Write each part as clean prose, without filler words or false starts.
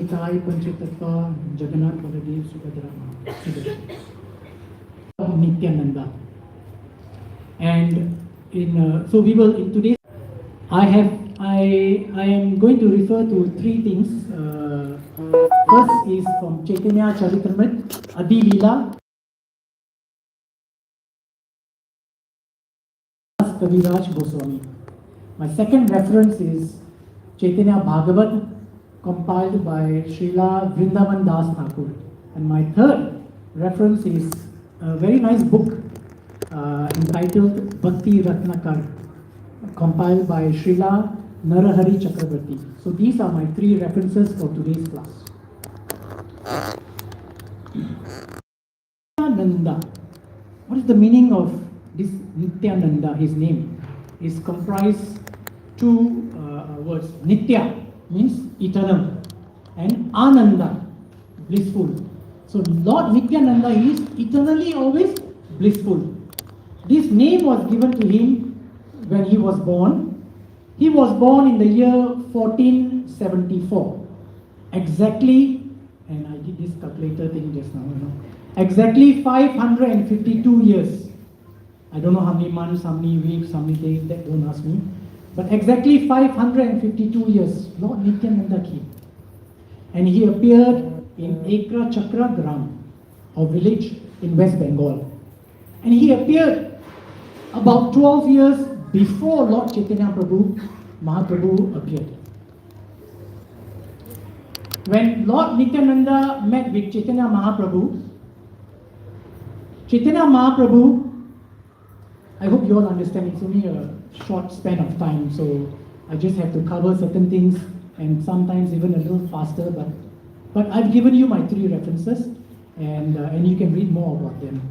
Sai Panchatattva, Jagannath Baladev Subhadra Nityananda. And so we will in today's I am going to refer to three things. First is from Chaitanya Charitamrita, Adi Leela, Kaviraj Goswami. My second reference is Chaitanya Bhagavat, compiled by Srila Vrindavan Das Thakur. And my third reference is a very nice book entitled Bhakti Ratnakar, compiled by Srila Narahari Chakrabarti. So these are my three references for today's class. Nityananda. What is the meaning of this Nityananda? His name is comprised two words. Nitya means eternal, and Ananda, blissful. So Lord Nityananda is eternally always blissful. This name was given to him when he was born. He was born in the year 1474. Exactly, and I did this calculator thing just now, exactly 552 years. I don't know how many months, how many weeks, how many days, that don't ask me. But exactly 552 years, Lord Nityananda came. And he appeared in Ekra Chakra Gram, a village in West Bengal. And he appeared about 12 years before Lord Chaitanya Mahaprabhu appeared. When Lord Nityananda met with Chaitanya Mahaprabhu, I hope you all understand, it's only a short span of time, so I just have to cover certain things and sometimes even a little faster, but I've given you my three references and you can read more about them.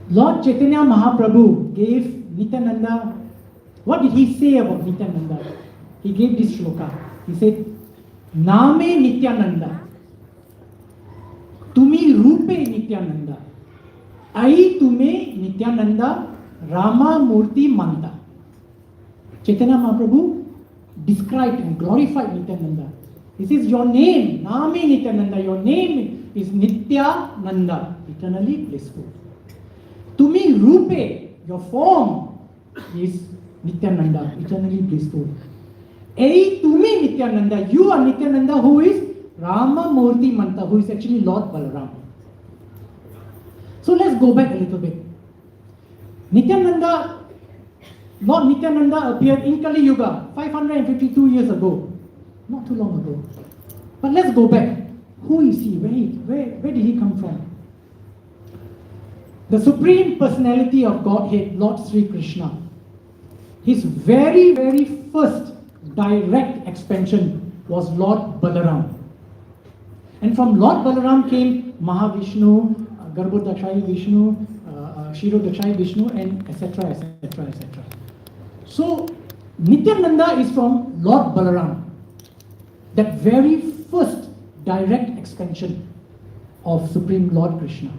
Lord Chaitanya Mahaprabhu gave Nityananda, what did he say about Nityananda? He gave this shloka. He said, Name Nityananda, Tumi Rupe Nityananda, Ai Tume Nityananda, Rama Murti Manta. Chaitanya Mahaprabhu described and glorified Nityananda. He says, your name, Name Nityananda, your name is Nityananda, eternally blissful. Tumi Rupe, your form is Nityananda, eternally blissful. Ei Tumi Nityananda, you are Nityananda who is Rama Murti Manta, who is actually Lord Balaram. So let's go back a little bit. Lord Nityananda appeared in Kali Yuga 552 years ago, not too long ago. But let's go back. Who is he? Where did he come from? The Supreme Personality of Godhead, Lord Sri Krishna, his very, very first direct expansion was Lord Balaram. And from Lord Balaram came Mahavishnu, Garbhodakshai Vishnu, Shirodakshai Vishnu, and etc., etc., etc. So, Nityananda is from Lord Balaram, that very first direct expansion of Supreme Lord Krishna.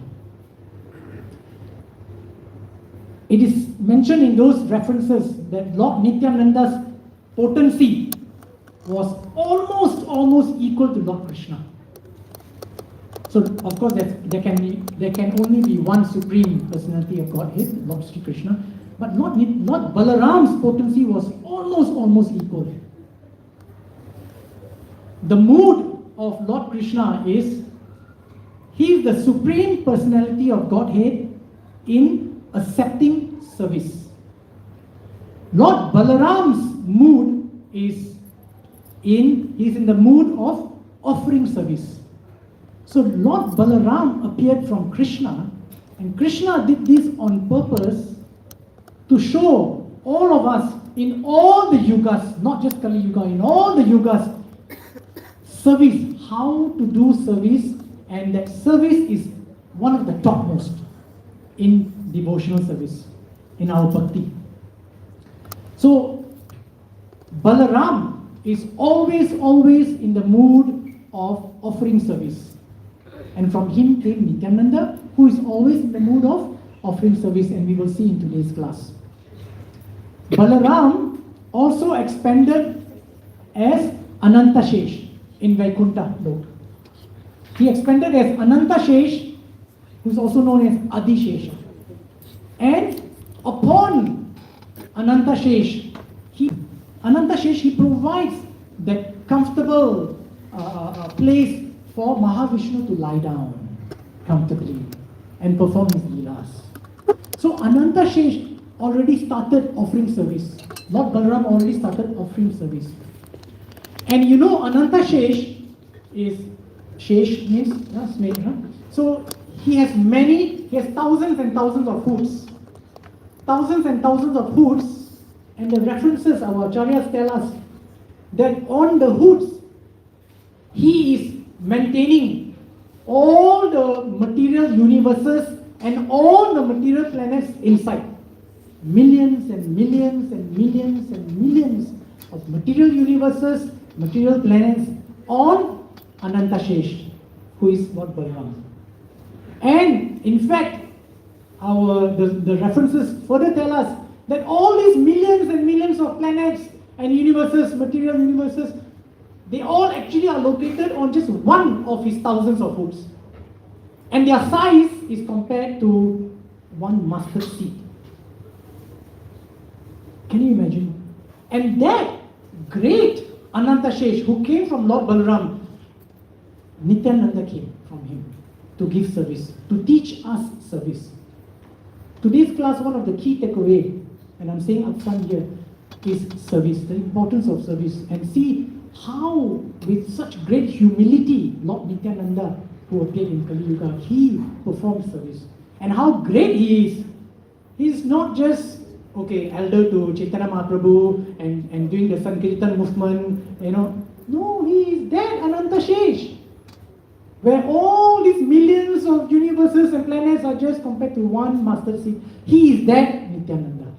It is mentioned in those references that Lord Nityananda's potency was almost equal to Lord Krishna. So, of course, there can only be one Supreme Personality of Godhead, Lord Sri Krishna, but not Balaram's potency was almost equal. The mood of Lord Krishna is, he is the Supreme Personality of Godhead in accepting service. Lord Balaram's mood is in the mood of offering service. So Lord Balaram appeared from Krishna, and Krishna did this on purpose to show all of us in all the yugas, not just Kali Yuga, in all the yugas, service, how to do service, and that service is one of the topmost in devotional service, in our bhakti. So Balaram is always in the mood of offering service. And from him came Nityananda, who is always in the mood of offering service, and we will see in today's class. Balaram also expanded as Anantashesh. in Vaikuntha Lok. He expanded as Anantashesh, who is also known as Adishesha. And upon Anantashesh, he provides that comfortable place for Mahavishnu to lie down comfortably and perform his leelas. So Anantashesh already started offering service. Lord Balaram already started offering service. And you know, Anantashesh is, Shesh means snake, huh? So he has thousands and thousands of hoods. Thousands and thousands of hoods, and the references our acharyas tell us that on the hoods, he is maintaining all the material universes and all the material planets inside. Millions and millions and millions and millions of material universes, material planets on Anantashesh, who is Lord Balaram. And in fact, the references further tell us that all these millions and millions of planets and universes, material universes, they all actually are located on just one of his thousands of hoods. And their size is compared to one mustard seed. Can you imagine? And that great Anantashesh who came from Lord Balaram, Nityananda came from him to give service, to teach us service. Today's class, one of the key takeaway, and I'm saying upfront here, is service, the importance of service. And see how, with such great humility, Lord Nityananda, who appeared in Kali Yuga, he performed service. And how great he is. He's not just, elder to Chaitanya Mahaprabhu and doing the Sankirtan movement, No, he is that Anantashesh, where all these millions of universes and planets are just compared to one master seed. He is that Nityananda.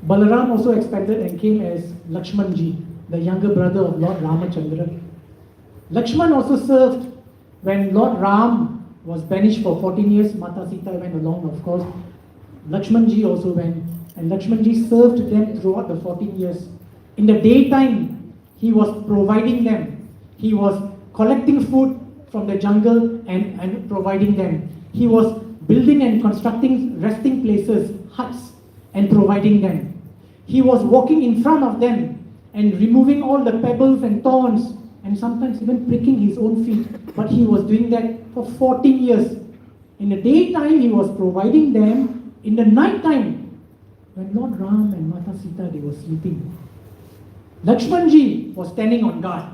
Balaram also expanded and came as Lakshmanji, the younger brother of Lord Ramachandra. Lakshman also served when Lord Ram was banished for 14 years. Mata Sita went along, of course. Lakshmanji also went, and Lakshmanji served them throughout the 14 years. In the daytime, he was providing them. He was collecting food from the jungle and providing them. He was building and constructing resting places, huts, and providing them. He was walking in front of them and removing all the pebbles and thorns and sometimes even pricking his own feet. But he was doing that for 14 years. In the daytime, he was providing them. In the night time, when Lord Ram and Mata Sita, they were sleeping, Lakshmanji was standing on guard.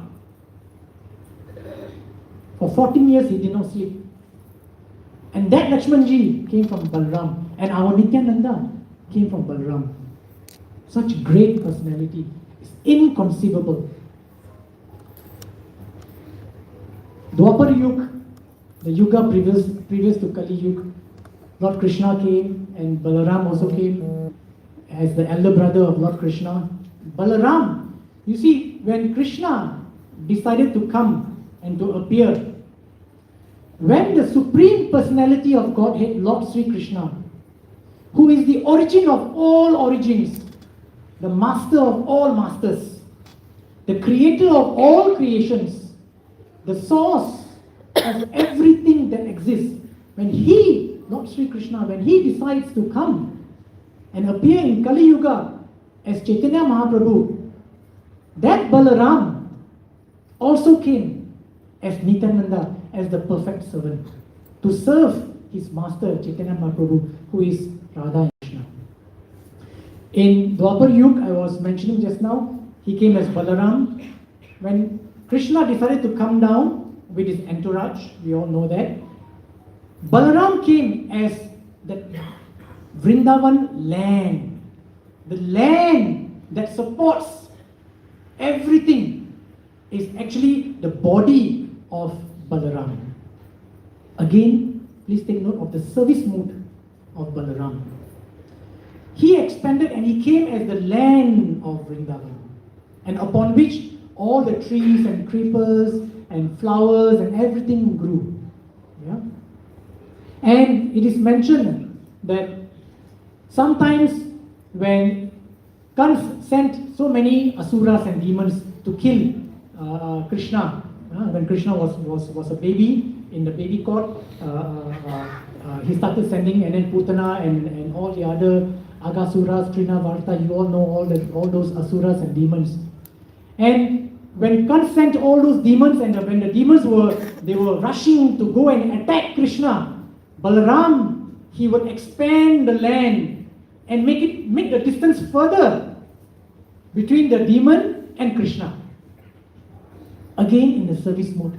For 14 years, he did not sleep. And that Lakshmanji came from Balaram. And our Nityananda came from Balaram. Such great personality. It's inconceivable. Dwapar Yuga, the Yuga previous to Kali Yuga, Lord Krishna came and Balaram also came as the elder brother of Lord Krishna. Balaram, you see, when Krishna decided to come and to appear, when the Supreme Personality of Godhead, Lord Sri Krishna, who is the origin of all origins, the master of all masters, the creator of all creations, the source of everything that exists, when he, Lord Sri Krishna, when he decides to come and appear in Kali Yuga as Chaitanya Mahaprabhu, that Balaram also came as Nityananda, as the perfect servant, to serve his master Chaitanya Mahaprabhu, who is Radha and Krishna. In Dwapar Yuga, I was mentioning just now, he came as Balaram. When Krishna decided to come down with his entourage, we all know that, Balaram came as the Vrindavan land, the land that supports everything, is actually the body of Balaram. Again, please take note of the service mood of Balaram. He expanded and he came as the land of Vrindavan, and upon which all the trees and creepers and flowers and everything grew. Yeah? And it is mentioned that sometimes when Kans sent so many asuras and demons to kill Krishna. When Krishna was a baby in the baby cot, he started sending, and then Putana and all the other Agasuras, Trinavarta, you all know all those asuras and demons. And when Kans sent all those demons, and when the demons were rushing to go and attack Krishna, Balaram, he would expand the land and make the distance further between the demon and Krishna. Again in the service mode.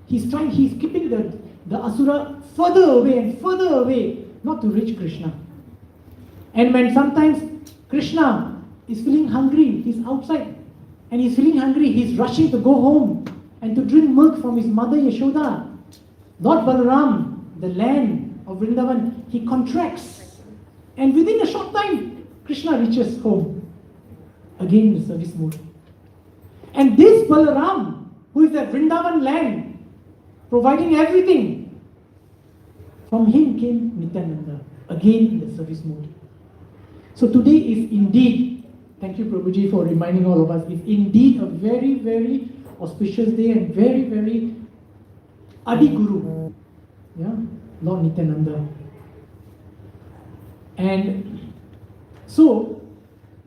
He's keeping the asura further away and further away, not to reach Krishna. And when sometimes Krishna is feeling hungry, he's outside, and he's feeling hungry, he's rushing to go home and to drink milk from his mother Yashoda. Lord Balaram, the land of Vrindavan, he contracts. And within a short time, Krishna reaches home. Again in the service mode. And this Balaram, who is at Vrindavan land, providing everything, from him came Nityananda, again in the service mode. So today is indeed, thank you Prabhuji for reminding all of us, is indeed a very, very auspicious day and very, very Adi Guru, yeah, Lord Nityananda. And so,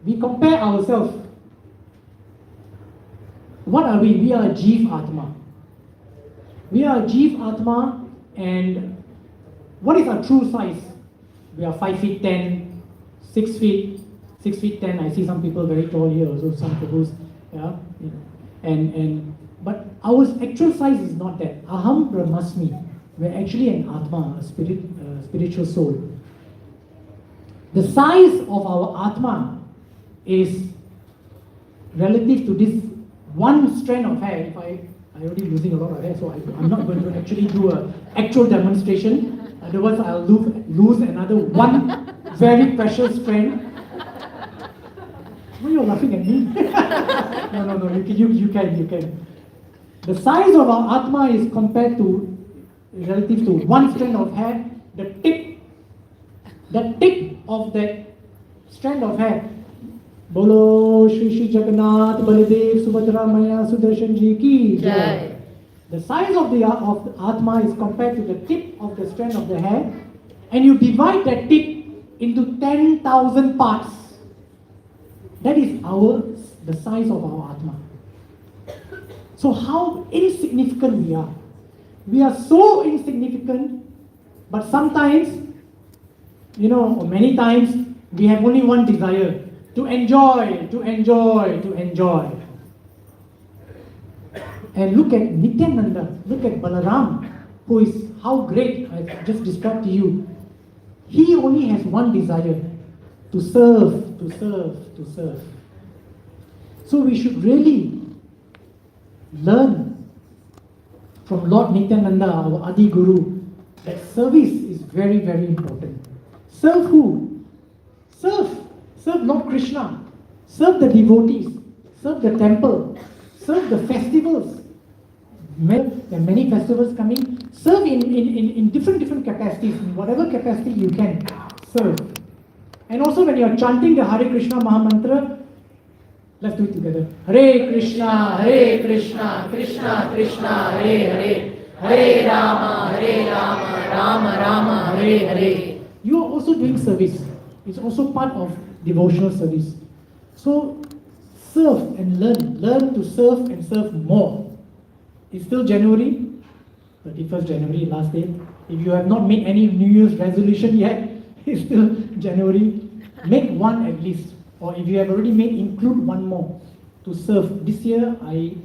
we compare ourselves. What are we? We are a Jeev Atma. We are a Jeev Atma, and what is our true size? We are 5 feet 10, 6 feet 10. I see some people very tall here, also some people, yeah. But our actual size is not that. Aham Brahmasmi. We're actually an Atma, a spiritual soul. The size of our Atma is relative to this one strand of hair. If I already losing a lot of hair, so I'm not going to actually do an actual demonstration. Otherwise, I'll lose another one very precious strand. Why are you laughing at me? No, you can. The size of our Atma is compared to, relative to one strand of hair, the tip of that strand of hair. Bolo Shri Jagannath Baladev Subhadra Maya Sudarshan Ji ki Jai. The size of the Atma is compared to the tip of the strand of the hair, and you divide that tip into 10,000 parts. That is the size of our Atma. So how insignificant we are. We are so insignificant, but sometimes, or many times, we have only one desire: to enjoy. And look at Nityananda, look at Balaram, who is how great, I just described to you. He only has one desire: to serve. So we should really learn from Lord Nityananda, our Adi Guru, that service is very, very important. Serve who? Serve Lord Krishna. Serve the devotees. Serve the temple. Serve the festivals. There are many festivals coming. Serve in different capacities, in whatever capacity you can. Serve. And also when you are chanting the Hare Krishna Mahamantra, let's do it together. Hare Krishna, Krishna Krishna, Hare Rama, Rama Rama, Hare. You are also doing service. It's also part of devotional service. So serve and learn to serve and serve more. It's still January, 31st January, last day. If you have not made any New Year's resolution yet, it's still January. Make one at least. Or if you have already made, include one more to serve. This year, I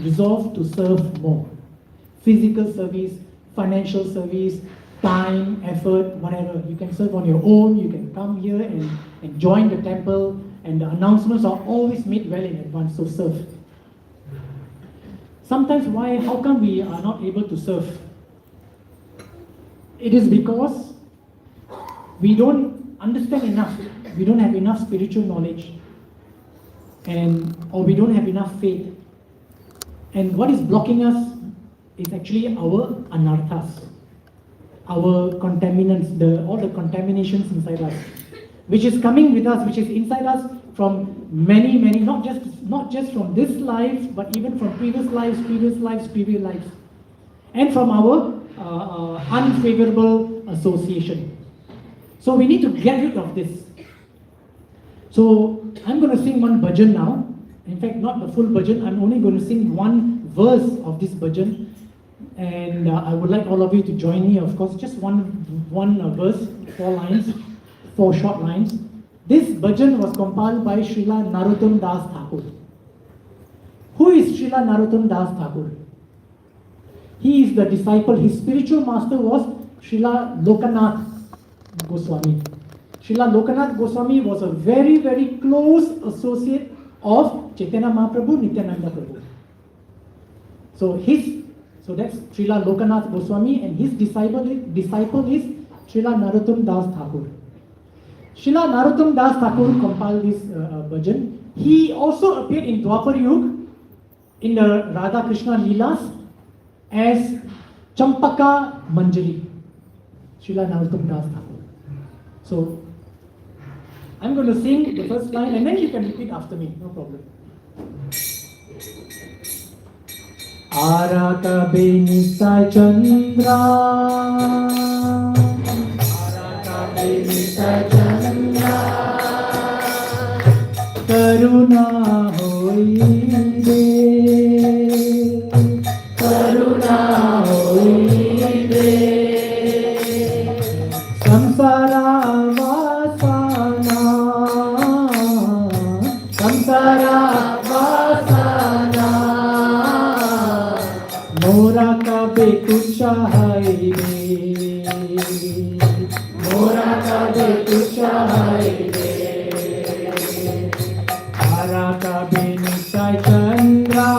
resolve to serve more. Physical service, financial service, time, effort, whatever. You can serve on your own. You can come here and join the temple. And the announcements are always made well in advance, so serve. Sometimes how come we are not able to serve? It is because we don't understand enough. We don't have enough spiritual knowledge, or we don't have enough faith. And what is blocking us is actually our anarthas, our contaminants, all the contaminations inside us. which is coming with us, which is inside us from many, not just from this life, but even from previous lives, and from our unfavorable association. So we need to get rid of this. So I'm going to sing one bhajan now. In fact, not the full bhajan. I'm only going to sing one verse of this bhajan. And I would like all of you to join me, of course, just one verse, 4 lines, 4 short lines. This bhajan was compiled by Srila Narottam Das Thakur. Who is Srila Narottam Das Thakur? He is the disciple, his spiritual master was Srila Lokanath Goswami. Srila Lokanath Goswami was a very, very close associate of Chaitanya Mahaprabhu, Nityananda Prabhu. So that's Srila Lokanath Goswami, and his disciple is Srila Narottam Das Thakur. Srila Narottam Das Thakur compiled this bhajan. He also appeared in Dwapar Yuga in the Radha Krishna Leelas as Champaka Manjari. Srila Narottam Das Thakur. So I'm going to sing the first line and then you can repeat after me, no problem. Araka Benita Chandra, Araka Benita Chandra, Karuna hoide, Karuna hoide, Samsara vasana, Samsara vasana, Mora kabe tucha hai re, Mora kabe tucha hai re, Ara kabe nisai chandra,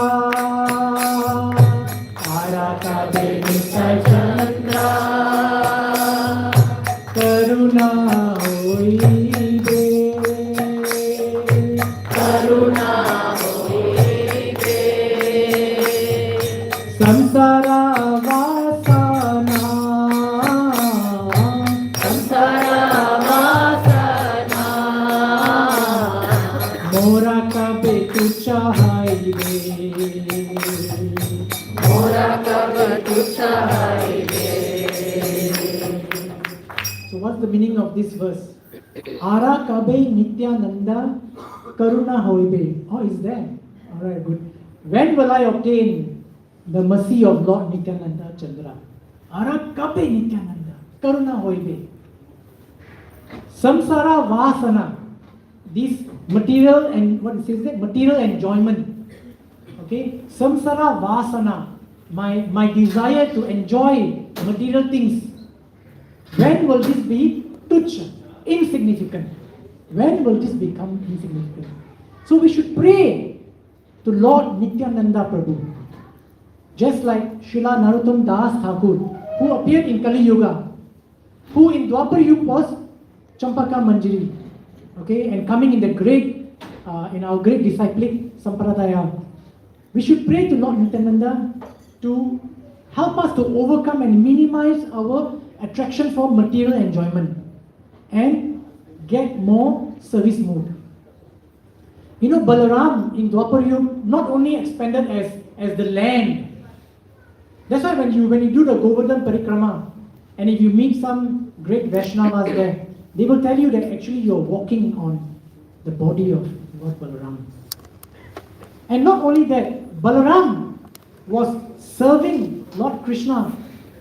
Ara kabe nisai chandra, Karuna hoide, Karuna hoide, Samsara vasana, Samsara vasana, Mora kabe tucha hai re, Mora kabe tucha hai re. So what's the meaning of this verse? Ara kabe Nityananda Karuna hoibe. Oh, is there? Alright, good. When will I obtain the mercy of Lord Nityananda Chandra? Ara kabe Nityananda Karuna hoibe. Samsara vasana. This material and what it says there? Material enjoyment. Okay? Samsara vasana. My desire to enjoy material things. When will this be tuchha, insignificant? When will this become insignificant? So we should pray to Lord Nityananda Prabhu. Just like Srila Narottam Das Thakur, who appeared in Kali Yuga, who in Dwapar Yuga was Champaka Manjari, okay, and coming in the great, in our great disciplic Sampradaya. We should pray to Lord Nityananda to help us to overcome and minimize our attraction for material enjoyment and get more service mood. You know, Balaram in Dwapar Yuga not only expanded as the land. That's why when you do the Govardhan Parikrama, and if you meet some great Vaishnavas there, they will tell you that actually you're walking on the body of Lord Balaram. And not only that, Balaram was serving Lord Krishna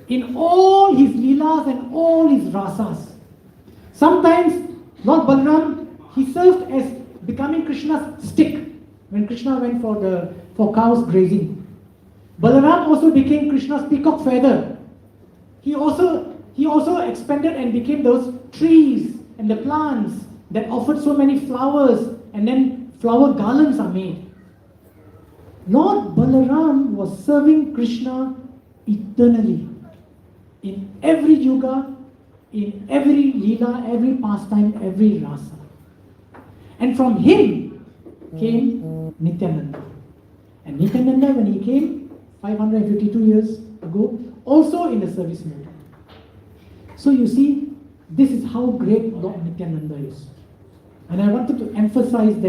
in all his leelas and all his rasas. Sometimes Lord Balaram, he served as becoming Krishna's stick when Krishna went for cows grazing. Balaram also became Krishna's peacock feather. He also expanded and became those trees and the plants that offered so many flowers, and then flower garlands are made. Lord Balaram was serving Krishna eternally. In every yuga, in every leela, every pastime, every rasa. And from him came Nityananda. And Nityananda, when he came 552 years ago, also in the service mode. So you see, this is how great Lord Nityananda is. And I wanted to emphasize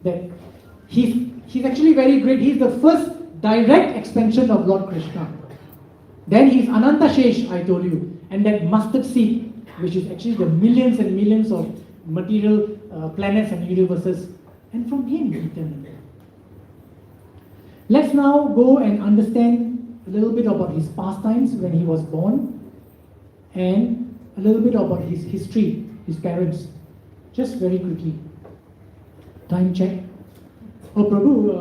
that he's actually very great. He's the first direct expansion of Lord Krishna. Then he's Ananta Shesh, I told you, and that mustard seed, which is actually the millions and millions of material planets and universes, and from him, Nityananda. Let's now go and understand a little bit about his pastimes when he was born, and a little bit about his history, his parents. Just very quickly. Time check. Oh, Prabhu,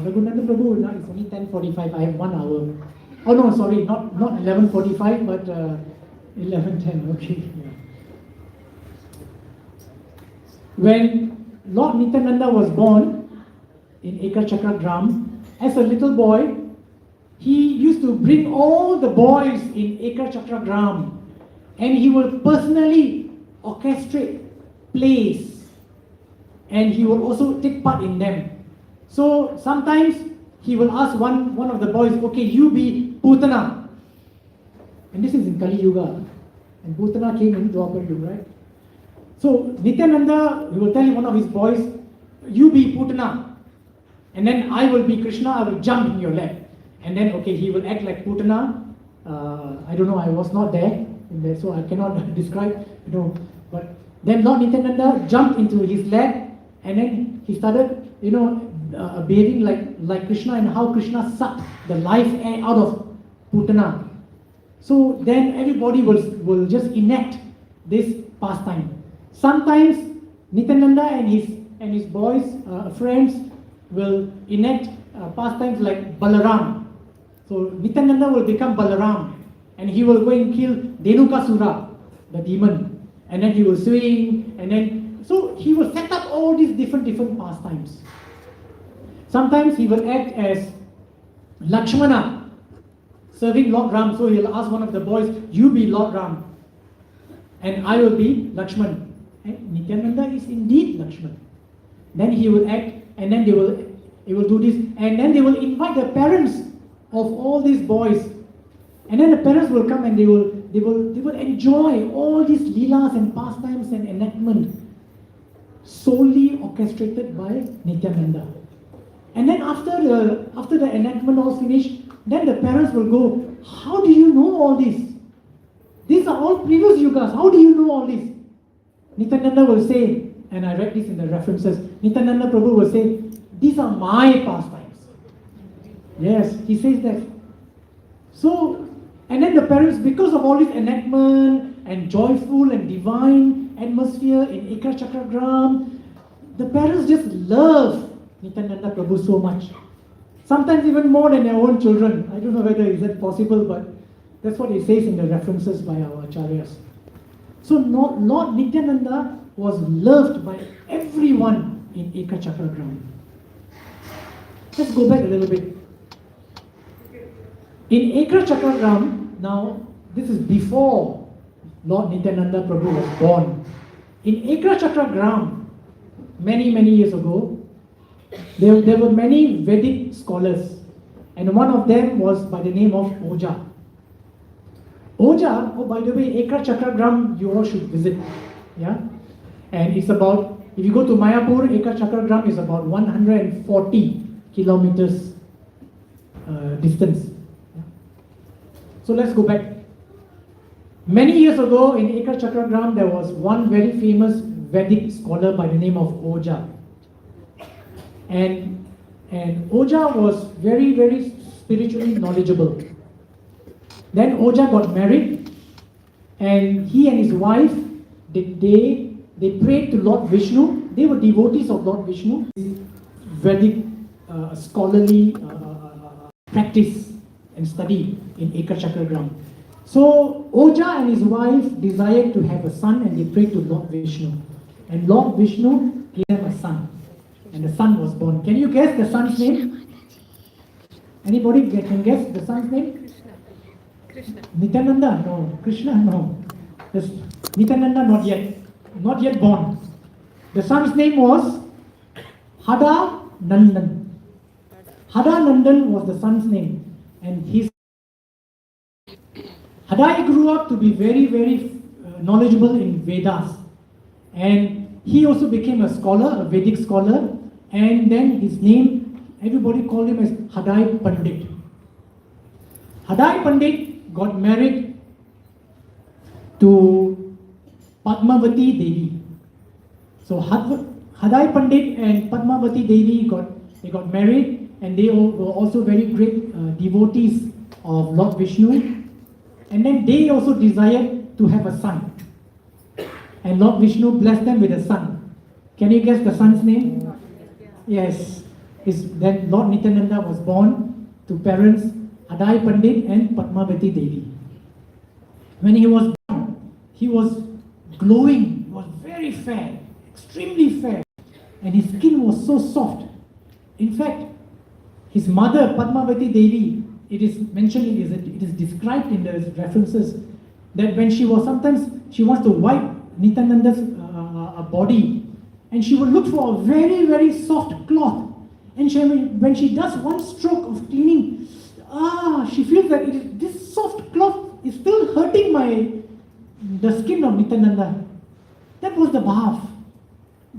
Raghunandan Prabhu, now it's only 10:45. I have 1 hour. Oh no, sorry, not 11:45, but 11:10. Okay. Yeah. When Lord Nityananda was born in Ekar Chakra Gram, as a little boy, he used to bring all the boys in Ekar Chakra Gram, and he will personally orchestrate plays, and he will also take part in them. So sometimes he will ask one of the boys, okay, you be Putana. And this is in Kali Yuga. And Putana came in Dwapar Yuga, right? So Nityananda, he will tell one of his boys, you be Putana. And then I will be Krishna, I will jump in your lap. And then, okay, he will act like Putana. I don't know, I was not there, so I cannot describe, But then Lord Nityananda jumped into his lap, and then he started, behaving like Krishna, and how Krishna sucked the life air out of Putana. So then everybody will just enact this pastime. Sometimes Nityananda and his boys, friends, will enact pastimes like Balaram. So Nityananda will become Balaram, and he will go and kill Dhenukasura, the demon, and then he will swing, and then so he will set up all these different pastimes. Sometimes he will act as Lakshmana, serving Lord Ram. So he'll ask one of the boys, you be Lord Ram, and I will be Lakshman. And Nityananda is indeed Lakshman. Then he will act, and then he will do this, and then they will invite the parents of all these boys, and then the parents will come and they will enjoy all these leelas and pastimes and enactment solely orchestrated by Nityananda. And then after the enactment all finished, then the parents will go, how do you know all this? These are all previous yugas, how do you know all this? Nityananda will say, and I read this in the references, Nityananda Prabhu will say, these are my pastimes. Yes, he says that. So, and then the parents, because of all this enactment and joyful and divine atmosphere in Ekar Chakra Gram, the parents just love Nityananda Prabhu so much. Sometimes even more than their own children. I don't know whether is that possible, but that's what it says in the references by our acharyas. So Lord Nityananda was loved by everyone in Ekar Chakra Gram. Let's go back a little bit. In Ekar Chakra Gram, now this is before Lord Nityananda Prabhu was born. In Ekar Chakra Gram, many years ago, there were many Vedic scholars, and one of them was by the name of Oja. Oja, oh by the way, Ekar Chakra Gram you all should visit. Yeah? And it's about, if you go to Mayapur, Ekar Chakra Gram is about 140 kilometers distance. Yeah? So let's go back. Many years ago in Ekar Chakra Gram there was one very famous Vedic scholar by the name of Oja. And Oja was very spiritually knowledgeable. Then Oja got married, and he and his wife, they prayed to Lord Vishnu. They were devotees of Lord Vishnu. Vedic scholarly practice and study in Ekar Chakra Gram. So Oja and his wife desired to have a son, and they prayed to Lord Vishnu. And Lord Vishnu gave them a son. And the son was born. Can you guess the son's name? Anybody can guess the son's name? Krishna. Nityananda? No. Krishna? No. Nityananda? Not yet. Not yet born. The son's name was Hada Nandan. Hada Nandan was the son's name. And Hadai grew up to be very knowledgeable in Vedas. And he also became a scholar, a Vedic scholar, and then his name, everybody called him as Hadai Pandit. Hadai Pandit got married to Padmavati Devi. So Hadai Pandit and Padmavati Devi got married, and they were also very great devotees of Lord Vishnu. And then they also desired to have a son. And Lord Vishnu blessed them with a son. Can you guess the son's name? Yes. Then Lord Nityananda was born to parents Hadai Pandit and Padmavati Devi. When he was born, he was glowing, he was very fair, extremely fair, and his skin was so soft. In fact, his mother, Padmavati Devi, it is mentioned, it is described in the references that when she wants to wipe Nityananda's body, and she would look for a very, very soft cloth. And when she does one stroke of cleaning, she feels that this soft cloth is still hurting the skin of Nityananda. That was the bhav.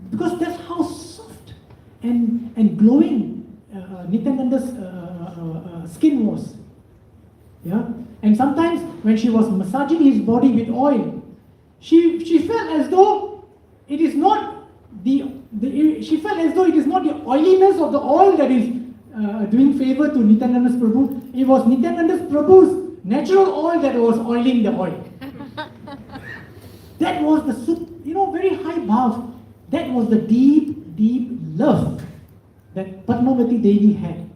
Because that's how soft and glowing Nityananda's skin was. Yeah? And sometimes when she was massaging his body with oil, she felt as though it is not the oiliness of the oil that is doing favor to Nityananda's Prabhu. It was Nityananda's Prabhu's natural oil that was oiling the oil. That was the very high bhav. That was the deep, deep love that Padmavati Devi had.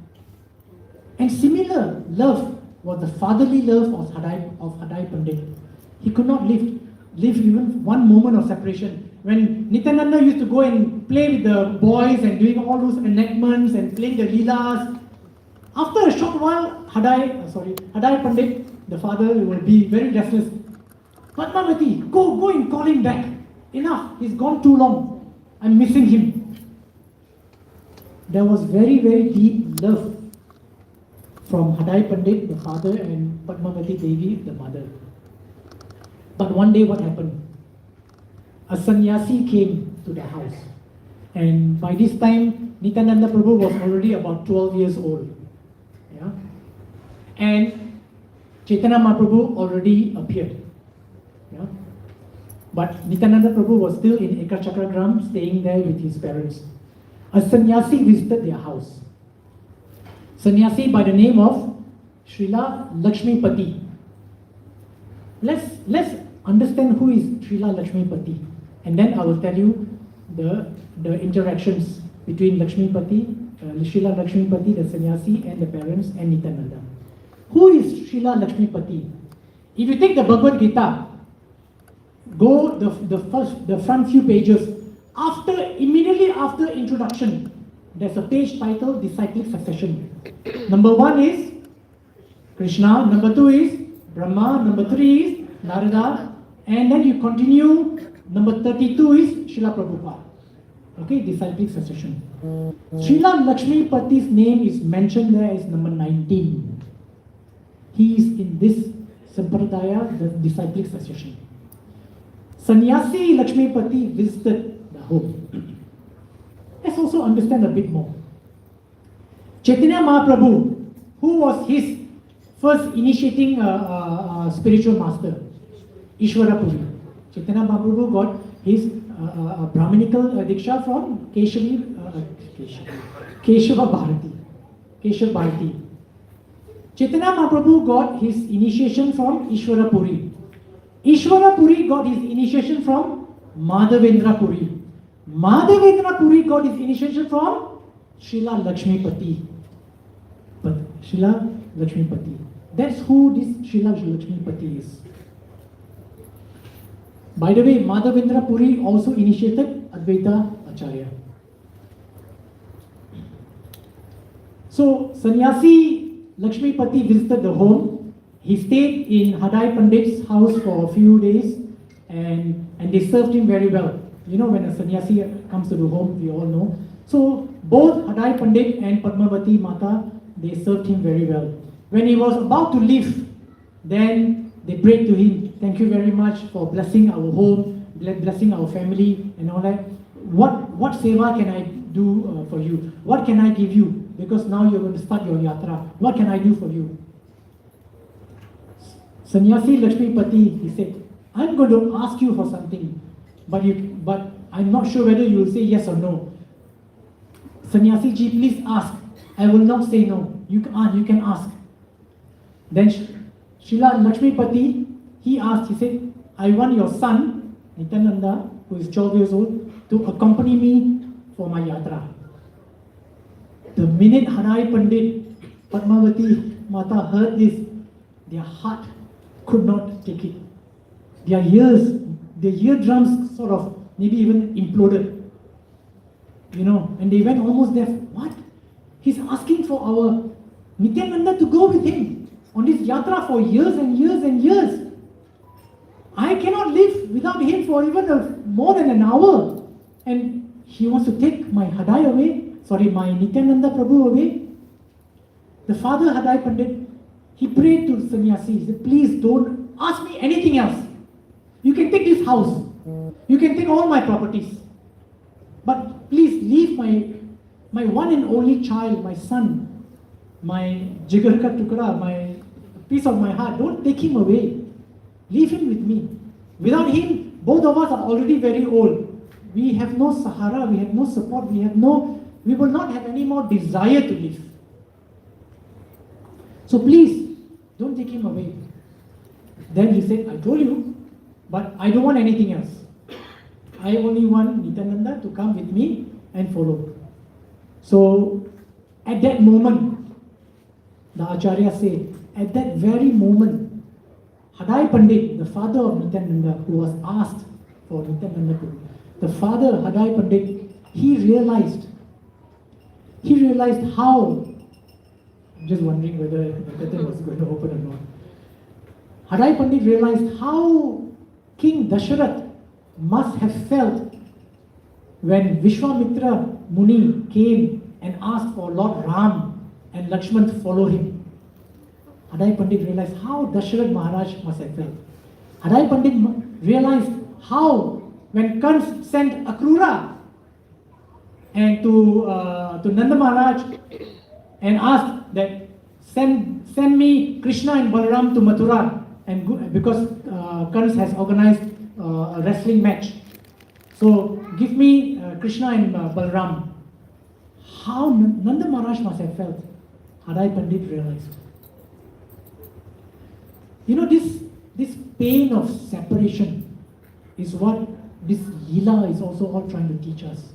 And similar love was the fatherly love of Hadai Pandit. He could not live even one moment of separation. When Nityananda used to go and play with the boys and doing all those enactments and playing the leelas, after a short while, Hadai Pandit, the father, will be very restless. Padmavati, go and call him back. Enough, he's gone too long. I'm missing him. There was very, very deep love from Hadai Pandit, the father, and Padmavati Devi, the mother. But one day what happened? A sannyasi came to the house. And by this time, Nityananda Prabhu was already about 12 years old. Yeah? And Chaitanya Mahaprabhu already appeared. Yeah? But Nityananda Prabhu was still in Ekachakra staying there with his parents. A sannyasi visited their house. Sannyasi by the name of Srila Lakshmipati. Let's understand who is Srila Lakshmipati, and then I will tell you the interactions between Srila Lakshmipati, the sannyasi, and the parents, and Nityananda. Who is Srila Lakshmipati? If you take the Bhagavad Gita, go the front few pages. Immediately after introduction, there's a page titled Disciplic Succession. Number 1 is Krishna, number 2 is Brahma, number 3 is Narada, and then you continue, number 32 is Srila Prabhupada. Okay, Disciplic Succession. Srila Lakshmipati's name is mentioned there as number 19. He is in this Sampradaya, the Disciplic Succession. Sannyasi Lakshmipati visited the home. Let's also understand a bit more. Chaitanya Mahaprabhu, who was his first initiating spiritual master? Ishvara Puri. Chaitanya Mahaprabhu got his Brahminical Diksha from Keshava Bharati. Chaitanya Mahaprabhu got his initiation from Ishvara Puri. Ishvara Puri got his initiation from Madhavendra Puri. Madhavendra Puri got his initiation from Srila Lakshmipati. Srila Lakshmipati. That's who this Srila Lakshmipati is. By the way, Madhavendra Puri also initiated Advaita Acharya. So, Sannyasi Lakshmipati visited the home. He stayed in Hadai Pandit's house for a few days, and they served him very well. You know, when a sannyasi comes to the home, we all know. So, both Hadai Pandit and Padmavati Mata, they served him very well. When he was about to leave, then they prayed to him, "Thank you very much for blessing our home. blessing our family and all that. What seva can I do for you? What can I give you? Because now you're going to start your yatra. What can I do for you? Sannyasi Lakshmipati, he said, I'm going to ask you for something, but I'm not sure whether you will say yes or no. Sannyasi ji, please ask. I will not say no. You can ask. Then Srila Lakshmipati, he asked, he said, I want your son, Nityananda, who is 12 years old, to accompany me for my yatra. The minute Hadai Pandit, Padmavati Mata heard this, their heart could not take it. Their eardrums sort of maybe even imploded. And they went almost deaf. What? He's asking for our Nityananda to go with him on this yatra for years and years and years. I cannot live without him for even more than an hour. And he wants to take my Hadai away, my Nityananda Prabhu away. The father Hadai Pandit, he prayed to sannyasi. He said, please don't ask me anything else. You can take this house. You can take all my properties. But please leave my one and only child, my son, my jigar ka tukra, my piece of my heart. Don't take him away. Leave him with me. Without him, both of us are already very old. We have no sahara, we have no support, we will not have any more desire to live. So please, don't take him away. Then he said, I told you, but I don't want anything else. I only want Nityananda to come with me and follow. So at that moment, the Acharya said, at that very moment, Hadai Pandit, the father of Nityananda, who was asked for Nityananda, the father, Hadai Pandit, he realized how, I'm just wondering whether the curtain was going to open or not. Hadai Pandit realized how King Dasharath must have felt when Vishwamitra Muni came and asked for Lord Ram and Lakshman to follow him. Hadai Pandit realized how Dasharath Maharaj must have felt. Hadai Pandit realized how when Kans sent Akrura and to Nanda Maharaj and asked that send me Krishna and Balaram to Mathura, and because Kans has organized a wrestling match, so give me Krishna and Balaram. How Nanda Maharaj must have felt. Hadai Pandit realized. This pain of separation is what this Leela is also all trying to teach us.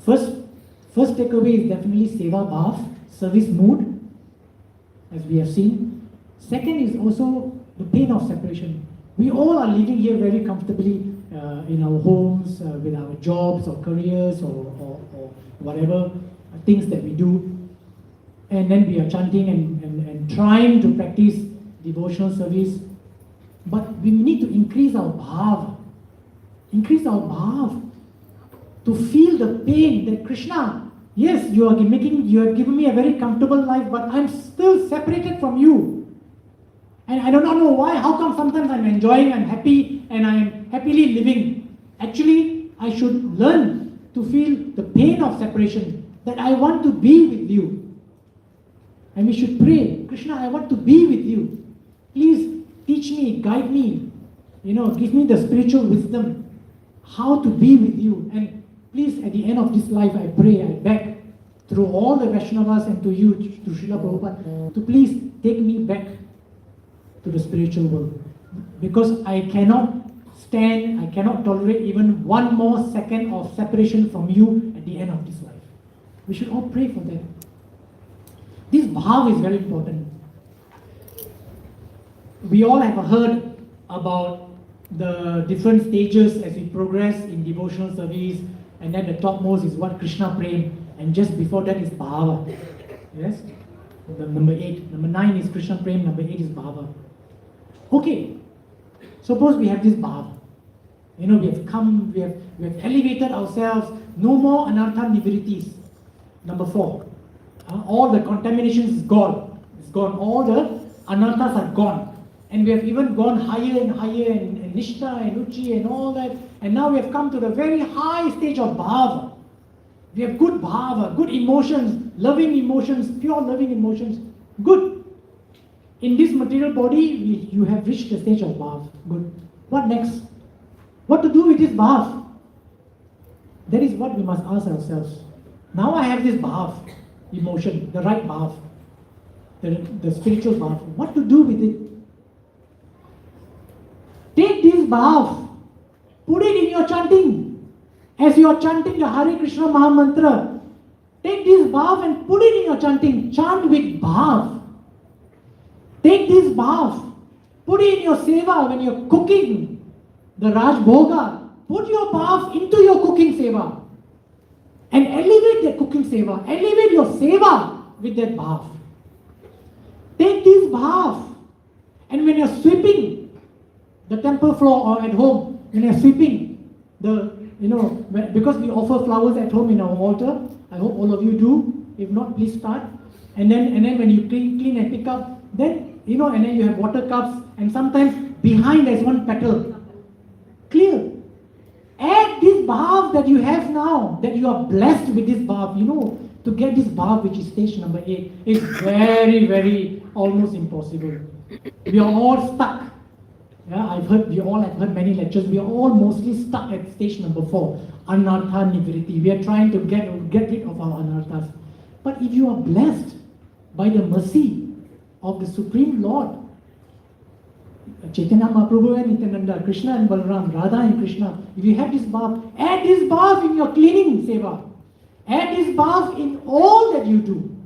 First takeaway is definitely Seva Bhav, service mood, as we have seen. Second is also the pain of separation. We all are living here very comfortably in our homes, with our jobs or careers or whatever things that we do. And then we are chanting and trying to practice devotional service. But we need to increase our bhav. Increase our bhav to feel the pain that Krishna, yes, you have given me a very comfortable life, but I'm still separated from you. And I do not know why. How come sometimes I'm enjoying, I'm happy, and I'm happily living? Actually, I should learn to feel the pain of separation, that I want to be with you. And we should pray, Krishna, I want to be with you. Please teach me, guide me, give me the spiritual wisdom, how to be with you. And please, at the end of this life, I pray, I beg, through all the Vaishnavas and to you, to Srila Prabhupada, to please take me back to the spiritual world. Because I cannot stand, I cannot tolerate even one more second of separation from you at the end of this life. We should all pray for that. This bhav is very important. We all have heard about the different stages as we progress in devotional service, and then the topmost is what Krishna Prem, and just before that is Bhava. Yes? The number 8. Number 9 is Krishna Prem, number 8 is Bhava. Okay, suppose we have this Bhava. We have come, we have elevated ourselves, no more anartha nivrittis. Number 4, all the contaminations is gone. It's gone, all the anarthas are gone. And we have even gone higher and higher and and Nishta and Uchi and all that. And now we have come to the very high stage of bhava. We have good bhava, good emotions, loving emotions, pure loving emotions. Good. In this material body, you have reached the stage of bhav. Good. What next? What to do with this bhav? That is what we must ask ourselves. Now I have this bhav, emotion, the right bhav, the spiritual bhav. What to do with it? Take this bhav, put it in your chanting. As you are chanting the Hare Krishna Maha Mantra, take this bhav and put it in your chanting. Chant with bhav. Take this bhav, put it in your seva when you're cooking the Raj Bhoga. Put your bhav into your cooking seva and elevate the cooking seva. Elevate your seva with that bhav. Take this bhav, and when you're sweeping the temple floor or at home, when you're sweeping because we offer flowers at home in our altar. I hope all of you do. If not, please start. And then when you clean and pick up, then and then you have water cups, and sometimes behind there's one petal. Clear. Add this bhav that you have now, that you are blessed with this bhav. To get this bhav, which is stage number 8, is very, very almost impossible. We are all stuck. Yeah, we all have heard many lectures. We are all mostly stuck at stage number 4, anartha nivritti. We are trying to get rid of our anarthas. But if you are blessed by the mercy of the Supreme Lord, Chaitanya Mahaprabhu and Nityananda, Krishna and Balaram, Radha and Krishna, if you have this bhav, add this bhav in your cleaning seva. Add this bhav in all that you do.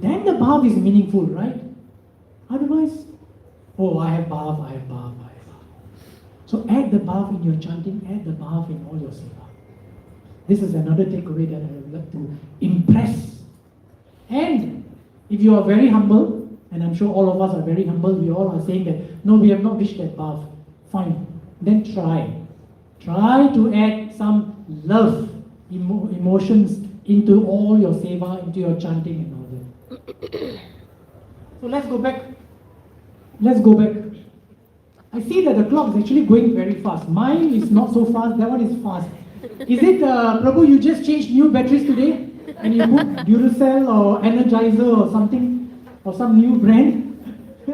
Then the bhav is meaningful, right? Otherwise, I have bhav, I have bhav, I have bhav. So add the bhav in your chanting, add the bhav in all your seva. This is another takeaway that I would like to impress. And if you are very humble, and I'm sure all of us are very humble, we all are saying that, no, we have not reached that bhav. Fine. Then try. Try to add some love, emotions into all your seva, into your chanting and all that. So let's go back. I see that the clock is actually going very fast. Mine is not so fast, that one is fast. Is it, Prabhu, you just changed new batteries today? And you put Duracell or Energizer or something, or some new brand?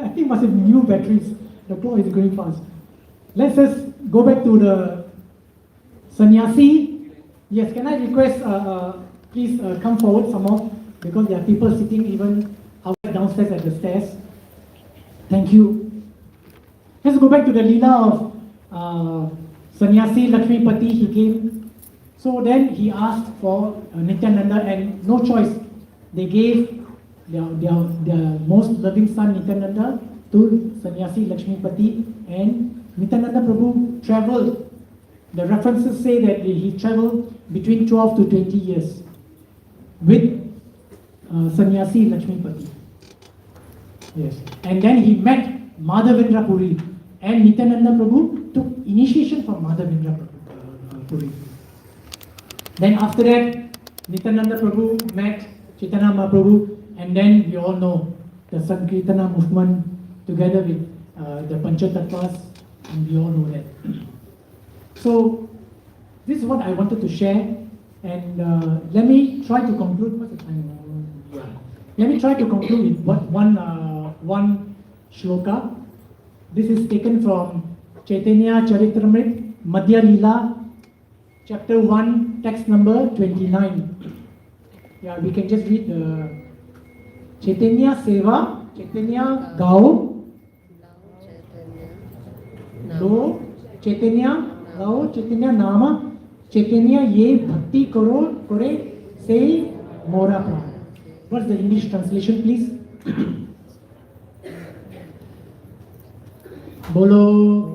I think must have new batteries. The clock is going fast. Let's just go back to the sannyasi. Yes, can I request, please come forward some more, because there are people sitting even outside downstairs at the stairs. Thank you. Let's go back to the Leela of sannyasi Lakshmipati. He came. So then he asked for Nityananda, and no choice. They gave their most loving son Nityananda to sannyasi Lakshmipati, and Nityananda Prabhu traveled. The references say that he traveled between 12 to 20 years with sannyasi Lakshmipati. Yes. And then he met Madhavendra Puri, and Nityananda Prabhu took initiation from Madhavendra Puri. Then after that, Nityananda Prabhu met Chaitanya Mahaprabhu, and then we all know the Sankirtana movement together with the Panchatattvas, and we all know that. So this is what I wanted to share, and let me try to conclude. What's the time? Let me try to conclude with one shloka. This is taken from Chaitanya Charitamrita, Madhya Leela, chapter 1, text number 29. Yeah, we can just read the Chaitanya Seva, Chaitanya Gao, Do, Chaitanya Gao, Chaitanya Nama, Chaitanya Ye Bhakti Karo Kore Se Mora Prana. What's the English translation, please? Bolo.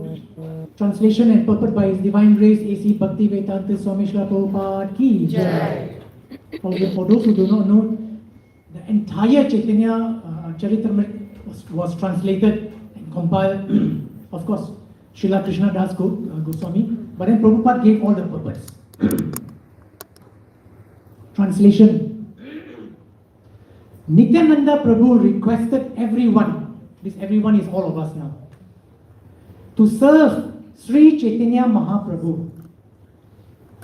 Translation and purport by His Divine Grace A.C. Bhakti Vedanta Swami Srila Prabhupada Ki Jai. For those who do not know, the entire Chaitanya Charitamrita was translated and compiled. Of course, Srila Krishna Das Goswami, but then Prabhupada gave all the purports. Translation. Nityananda Prabhu requested everyone, this everyone is all of us now, to serve Sri Chaitanya Mahaprabhu,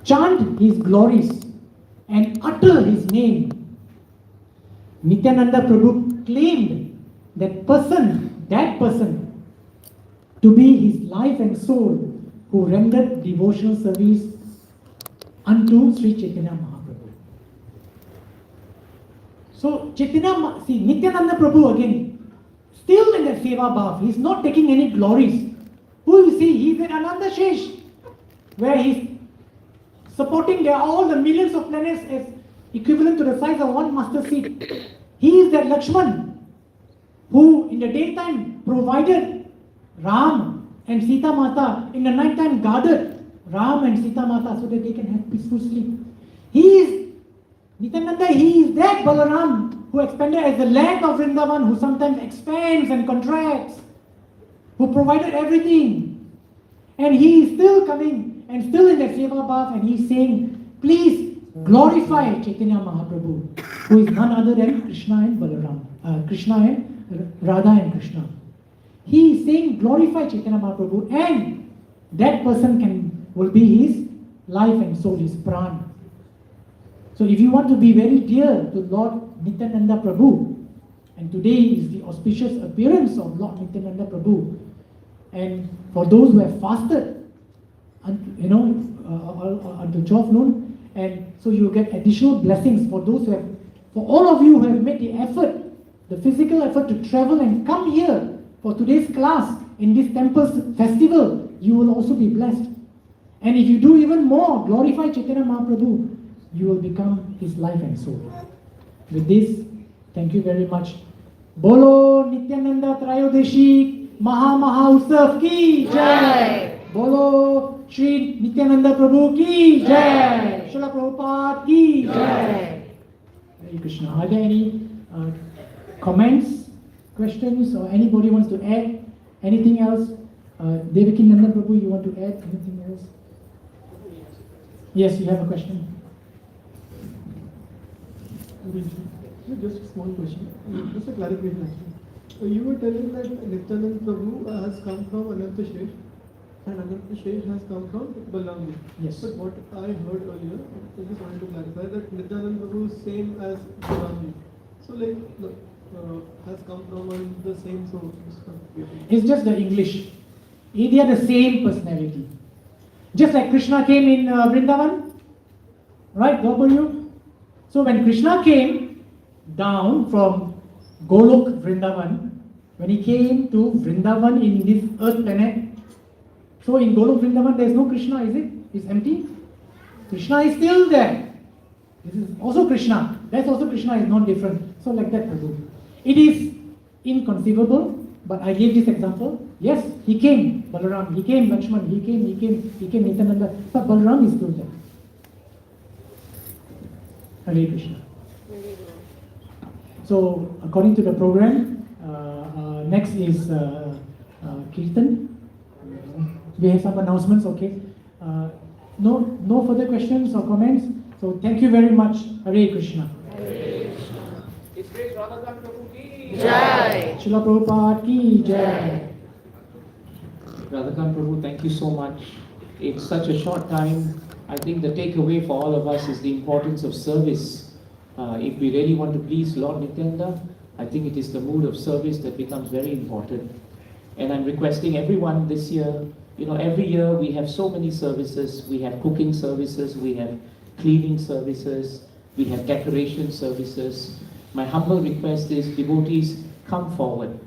chant his glories and utter his name. Nityananda Prabhu claimed that person to be his life and soul who rendered devotional service unto Sri Chaitanya Mahaprabhu. So Nityananda Prabhu again, still in the Seva Bhav, he's not taking any glories. Who you see? He's in Ananda Shesh, where he's supporting all the millions of planets as equivalent to the size of one mustard seed. He is that Lakshman who in the daytime provided Ram and Sita Mata, in the nighttime guarded Ram and Sita Mata so that they can have peaceful sleep. Nityananda, he is that Balaram who expanded as the land of Vrindavan, who sometimes expands and contracts, who provided everything. And he is still coming and still in the Seva Bhav, and he is saying, please glorify Chaitanya Mahaprabhu, who is none other than Krishna and Balaram, Krishna and Radha and Krishna. He is saying, glorify Chaitanya Mahaprabhu, and that person will be his life and soul, his pran. So if you want to be very dear to Lord Nityananda Prabhu, and today is the auspicious appearance of Lord Nityananda Prabhu, and for those who have fasted, until 12 noon, and so you get additional blessings for all of you who have made the effort, the physical effort to travel and come here for today's class in this temple's festival, you will also be blessed. And if you do even more, glorify Chaitanya Mahaprabhu, you will become his life and soul. With this, thank you very much. Bolo Nityananda Trayodashi Maha Utsav ki Jai! Bolo Shri Nityananda Prabhu ki Jai! Srila Prabhupada ki Jai! Hare Krishna. Are there any comments, questions, or anybody wants to add anything else? Devaki Nanda Prabhu, you want to add anything else? Yes, you have a question. Just a small question, just a clarification actually. So you were telling that Nityanand Prabhu has come from Ananta Shesh and Ananta Shesh has come from Balamji. Yes. But what I heard earlier, I just wanted to clarify that Nityanand Prabhu is same as Balamji. So has come from the same source. It's just the English. They are the same personality. Just like Krishna came in Vrindavan, right, Gopalyu? So when Krishna came down from Golok Vrindavan, when he came to Vrindavan in this earth planet, so in Golok Vrindavan there is no Krishna, is it? It's empty. Krishna is still there. This is also Krishna. That's also Krishna, is not different. So like that, Prabhu. It is inconceivable, but I gave this example. Yes, he came, Balaram, he came, Lakshman, he came, Nityananda, but Balaram is still there. Hare Krishna. So, according to the program, next is Kirtan. We have some announcements, okay? No further questions or comments. So, thank you very much. Hare Krishna. Hare Krishna. His Grace Radha Prabhu ki Jai. Srila Prabhupada ki Jai. Radhakan Prabhu, thank you so much. In such a short time, I think the takeaway for all of us is the importance of service. If we really want to please Lord Nityananda, I think it is the mood of service that becomes very important. And I'm requesting everyone this year, every year we have so many services. We have cooking services, we have cleaning services, we have decoration services. My humble request is, devotees, come forward.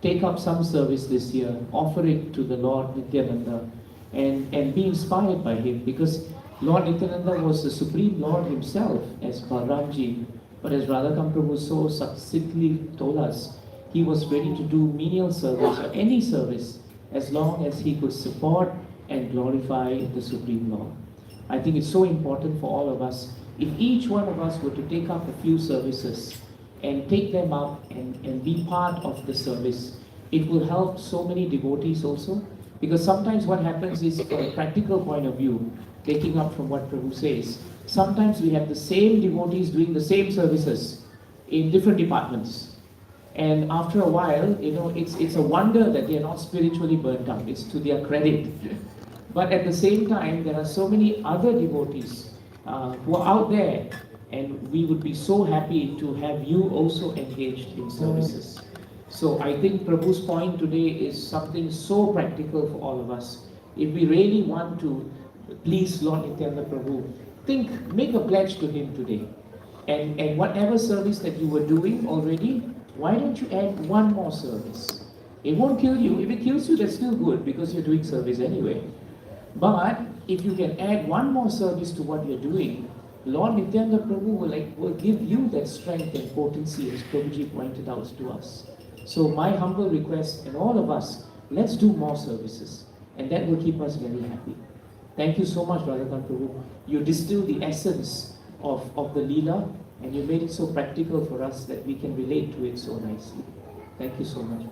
Take up some service this year, offer it to the Lord Nityananda, and be inspired by him, because Lord Nityananda was the Supreme Lord himself as Balaramji, but as Radhakam Prabhu so succinctly told us, he was ready to do menial service or any service as long as he could support and glorify the Supreme Lord. I think it's so important for all of us. If each one of us were to take up a few services and take them up and be part of the service, it will help so many devotees also. Because sometimes what happens is, from a practical point of view, taking up from what Prabhu says, sometimes we have the same devotees doing the same services in different departments. And after a while, it's a wonder that they are not spiritually burnt out. It's to their credit. But at the same time, there are so many other devotees who are out there, and we would be so happy to have you also engaged in services. So I think Prabhu's point today is something so practical for all of us. If we really want to please Lord Nityananda Prabhu, make a pledge to him today. And whatever service that you were doing already, why don't you add one more service? It won't kill you. If it kills you, that's still good because you're doing service anyway. But if you can add one more service to what you're doing, Lord Nityananda Prabhu will give you that strength and potency, as Prabhuji pointed out to us. So my humble request, and all of us, let's do more services, and that will keep us very happy. Thank you so much, Radhakan Prabhu. You distilled the essence of the Leela, and you made it so practical for us that we can relate to it so nicely. Thank you so much,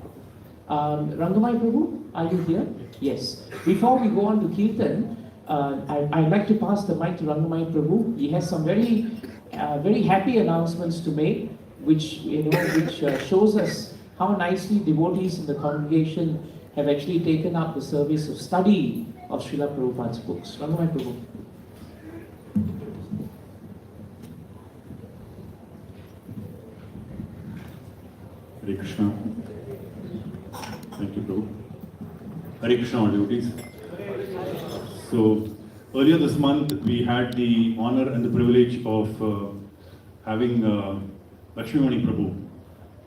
Prabhu. Rangamai Prabhu, are you here? Yes. Before we go on to Kirtan, I'd like to pass the mic to Rangamai Prabhu. He has some very happy announcements to make, which shows us how nicely devotees in the congregation have actually taken up the service of study of Srila Prabhupada's books. Rangamai Prabhu. Hare Krishna. Thank you, Prabhu. Hare Krishna, all devotees. So, earlier this month, we had the honor and the privilege of having Lakshmi Mani Prabhu,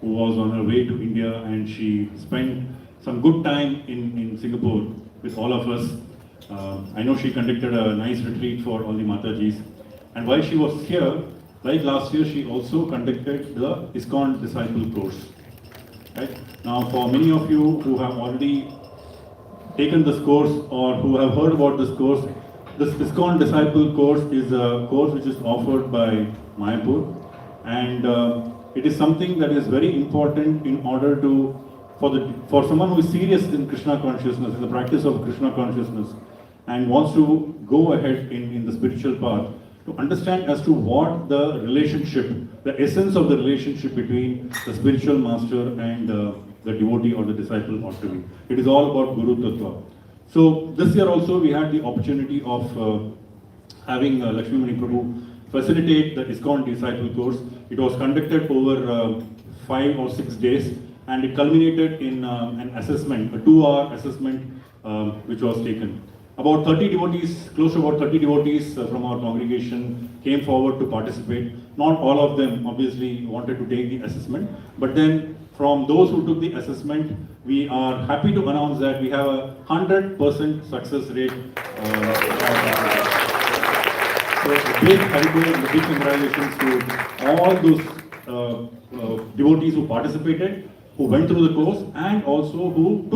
who was on her way to India, and she spent some good time in Singapore with all of us. I know she conducted a nice retreat for all the Matajis. And while she was here, like last year, she also conducted the ISKCON Disciple course. Right? Now, for many of you who have already taken this course or who have heard about this course, this ISKCON Disciple course is a course which is offered by Mayapur, and it is something that is very important in order to, for someone who is serious in Krishna consciousness, in the practice of Krishna consciousness, and wants to go ahead in the spiritual path, to understand as to what the relationship, the essence of the relationship between the spiritual master and the devotee or the disciple ought to be. It is all about Guru Tattva. So this year also we had the opportunity of having Lakshmi Mani Prabhu facilitate the ISKCON Disciple course. It was conducted over 5 or 6 days, and it culminated in an assessment, a 2-hour assessment which was taken. About 30 devotees, close to about 30 devotees from our congregation came forward to participate. Not all of them obviously wanted to take the assessment, but then from those who took the assessment, we are happy to announce that we have a 100% success rate. So a big haribo and a big congratulations to all those devotees who participated, who went through the course, and also who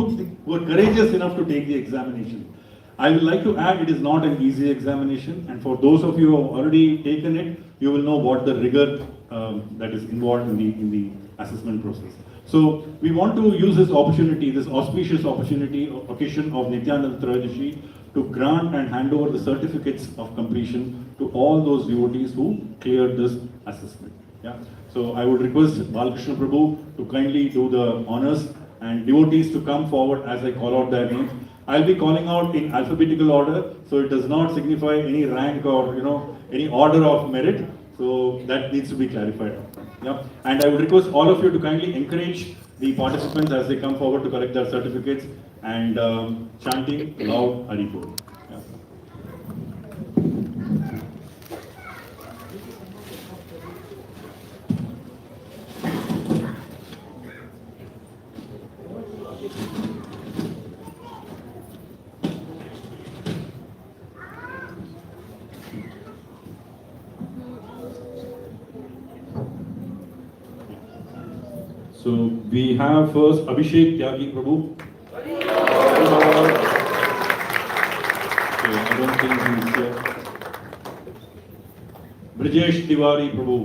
were courageous enough to take the examination. I would like to add, it is not an easy examination, and for those of you who have already taken it, you will know what the rigor that is involved in the assessment process. So we want to use this opportunity, this auspicious opportunity, occasion of Nityanand Trayodashi, to grant and hand over the certificates of completion to all those devotees who cleared this assessment. Yeah. So I would request Balakrishna Prabhu to kindly do the honors, and devotees to come forward as I call out their names. I'll be calling out in alphabetical order, so it does not signify any rank or any order of merit. So that needs to be clarified. Yeah. And I would request all of you to kindly encourage the participants as they come forward to collect their certificates and chanting loud Haribol. Yeah. So we have first Abhishek Tyagi Prabhu. Okay, I don't think he's here. Brijesh Tiwari Prabhu.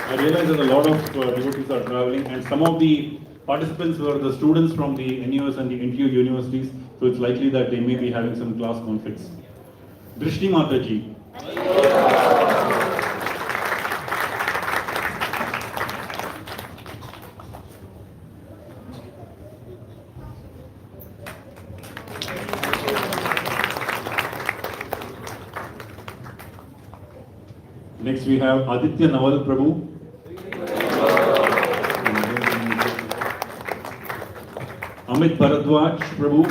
I realize that a lot of devotees are traveling, and some of the participants were the students from the NUS and the NTU universities, so it's likely that they may be having some class conflicts. Drishti Mataji. Next we have Aditya Naval Prabhu. Amit Bharadwaj Prabhu.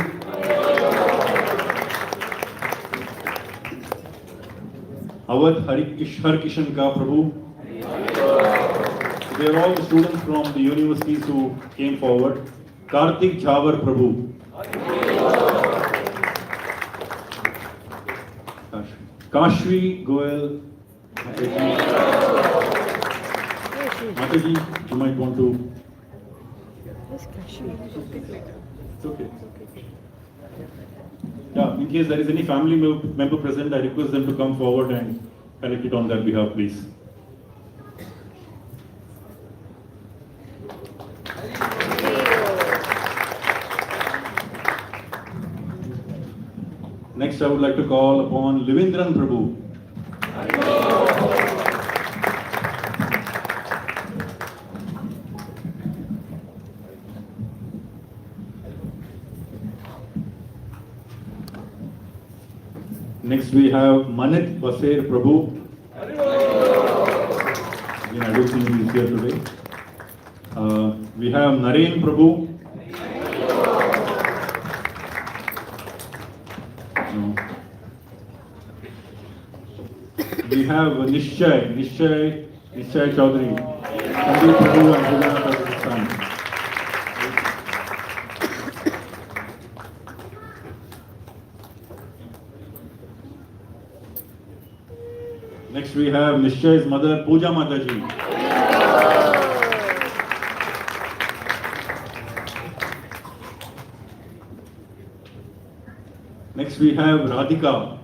Awadh Harkishan Ka Prabhu. They are all the students from the universities who came forward. Karthik Jhavar Prabhu. Kashvi Goel. Mataji, you might want to. It's okay. Yeah, in case there is any family member present, I request them to come forward and collect it on their behalf, please. Next, I would like to call upon Livindran Prabhu. Next, we have Manit Baser Prabhu. Again, I don't think he is here today. We have Naren Prabhu. No. We have Nishchay Chaudhary, Sandeep Prabhu and Jugana Chaudhary's son. Next we have Nishchay's mother, Pooja Mataji. Next we have Radhika.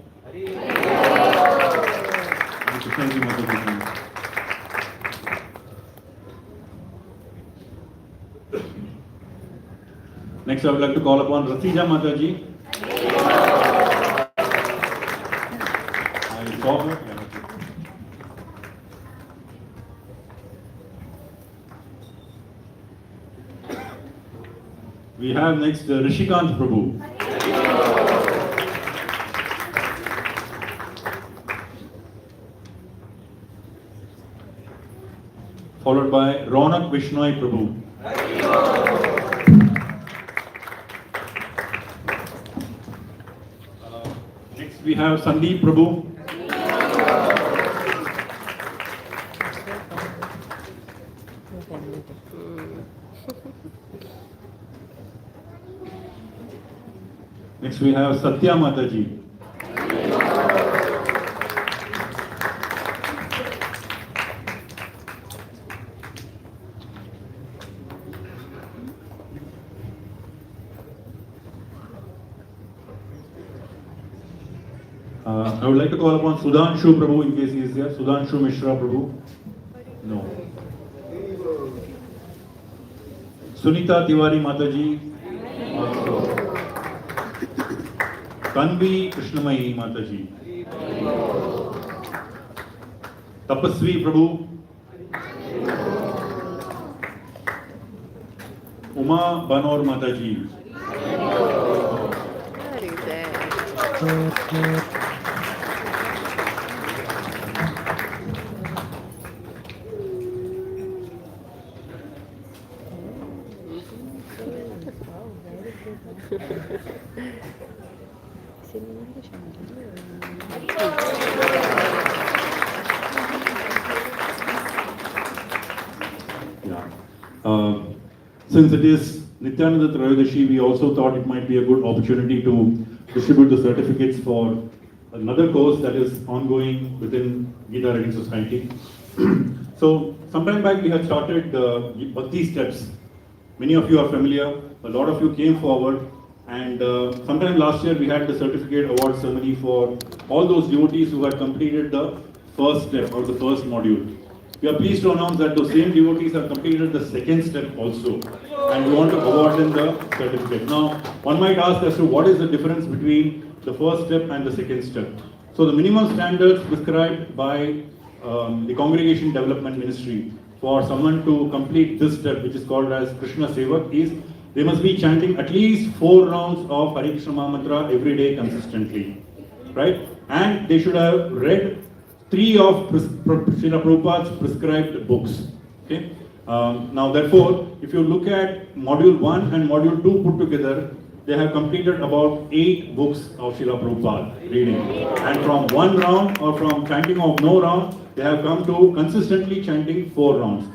Next I would like to call upon Ratija Mataji. I saw her. We have next Rishikant Prabhu. Followed by Ronak Vishnoi Prabhu. Next we have Sandeep Prabhu. Next we have Satya Mataji. I would like to call upon Sudhanshu Prabhu in case he is there. Sudhanshu Mishra Prabhu. No. Sunita Tiwari Mataji. Also. Tanvi Krishnamayi Mataji. Tapasvi Prabhu. Uma Banor Mataji. Since it is Nityanand Trayodashi, we also thought it might be a good opportunity to distribute the certificates for another course that is ongoing within Gita Reading Society. So, sometime back we had started Bhakti Steps. Many of you are familiar, a lot of you came forward, and sometime last year we had the certificate award ceremony for all those devotees who had completed the first step or the first module. We are pleased to announce that those same devotees have completed the second step also, and we want to award them the certificate. Now, one might ask as to what is the difference between the first step and the second step. So the minimum standards prescribed by the Congregation Development Ministry for someone to complete this step, which is called as Krishna Sevak, is they must be chanting at least 4 rounds of Hare Krishna Mantra every day consistently, right? And they should have read 3 of Srila Prabhupada's prescribed books. Okay. Now, therefore, if you look at module 1 and module 2 put together, they have completed about 8 books of Srila Prabhupada reading. And from 1 round or from chanting of no round, they have come to consistently chanting 4 rounds.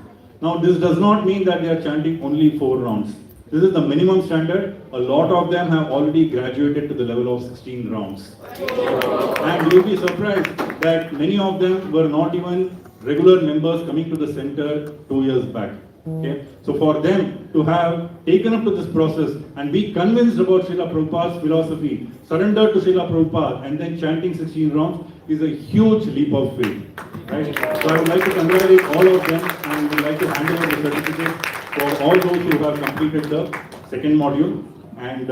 Now, this does not mean that they are chanting only 4 rounds. This is the minimum standard. A lot of them have already graduated to the level of 16 rounds. And you will be surprised that many of them were not even regular members coming to the center 2 years back. Okay? So for them to have taken up to this process and be convinced about Srila Prabhupada's philosophy, surrender to Srila Prabhupada and then chanting 16 rounds is a huge leap of faith. Right? So I would like to congratulate all of them and would like to hand over the certificate for all those who have completed the second module. And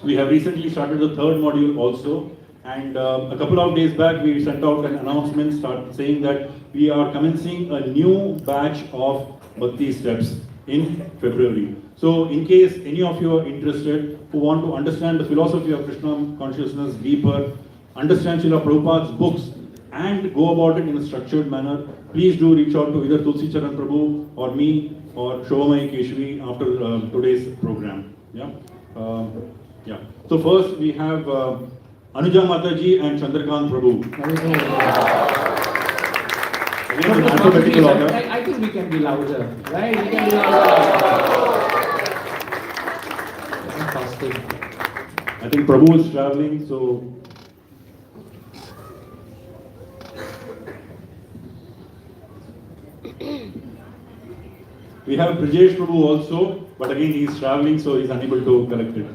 we have recently started the third module also. And a couple of days back, we sent out an announcement saying that we are commencing a new batch of Bhakti steps in February. So in case any of you are interested, who want to understand the philosophy of Krishna consciousness deeper, understand Srila Prabhupada's books, and go about it in a structured manner, please do reach out to either Tulsi Charan Prabhu or me or Shobhamai Keshri after today's program. Yeah. Yeah. So first we have Anuja Mataji and Chandrakant Prabhu. Again, in alphabetical order. I think we can be louder, right? We can be louder. Fasting. I think Prabhu is traveling, so. We have Brijesh Prabhu also, but again he is traveling, so he is unable to collect it.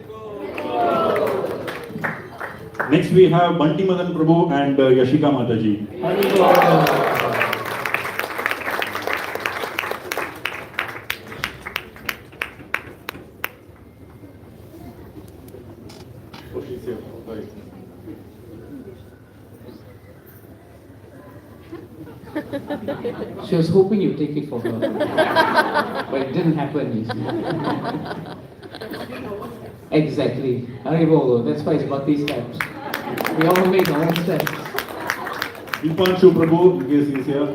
Next we have Banti Madan Prabhu and Yashika Mataji. Oh, she's here. Sorry. She was hoping you take it for her, but it didn't happen. You see. Exactly. Haribol, that's why it's Bhakti steps. We all make our own steps. Deepanshu Prabhu, in case he is here.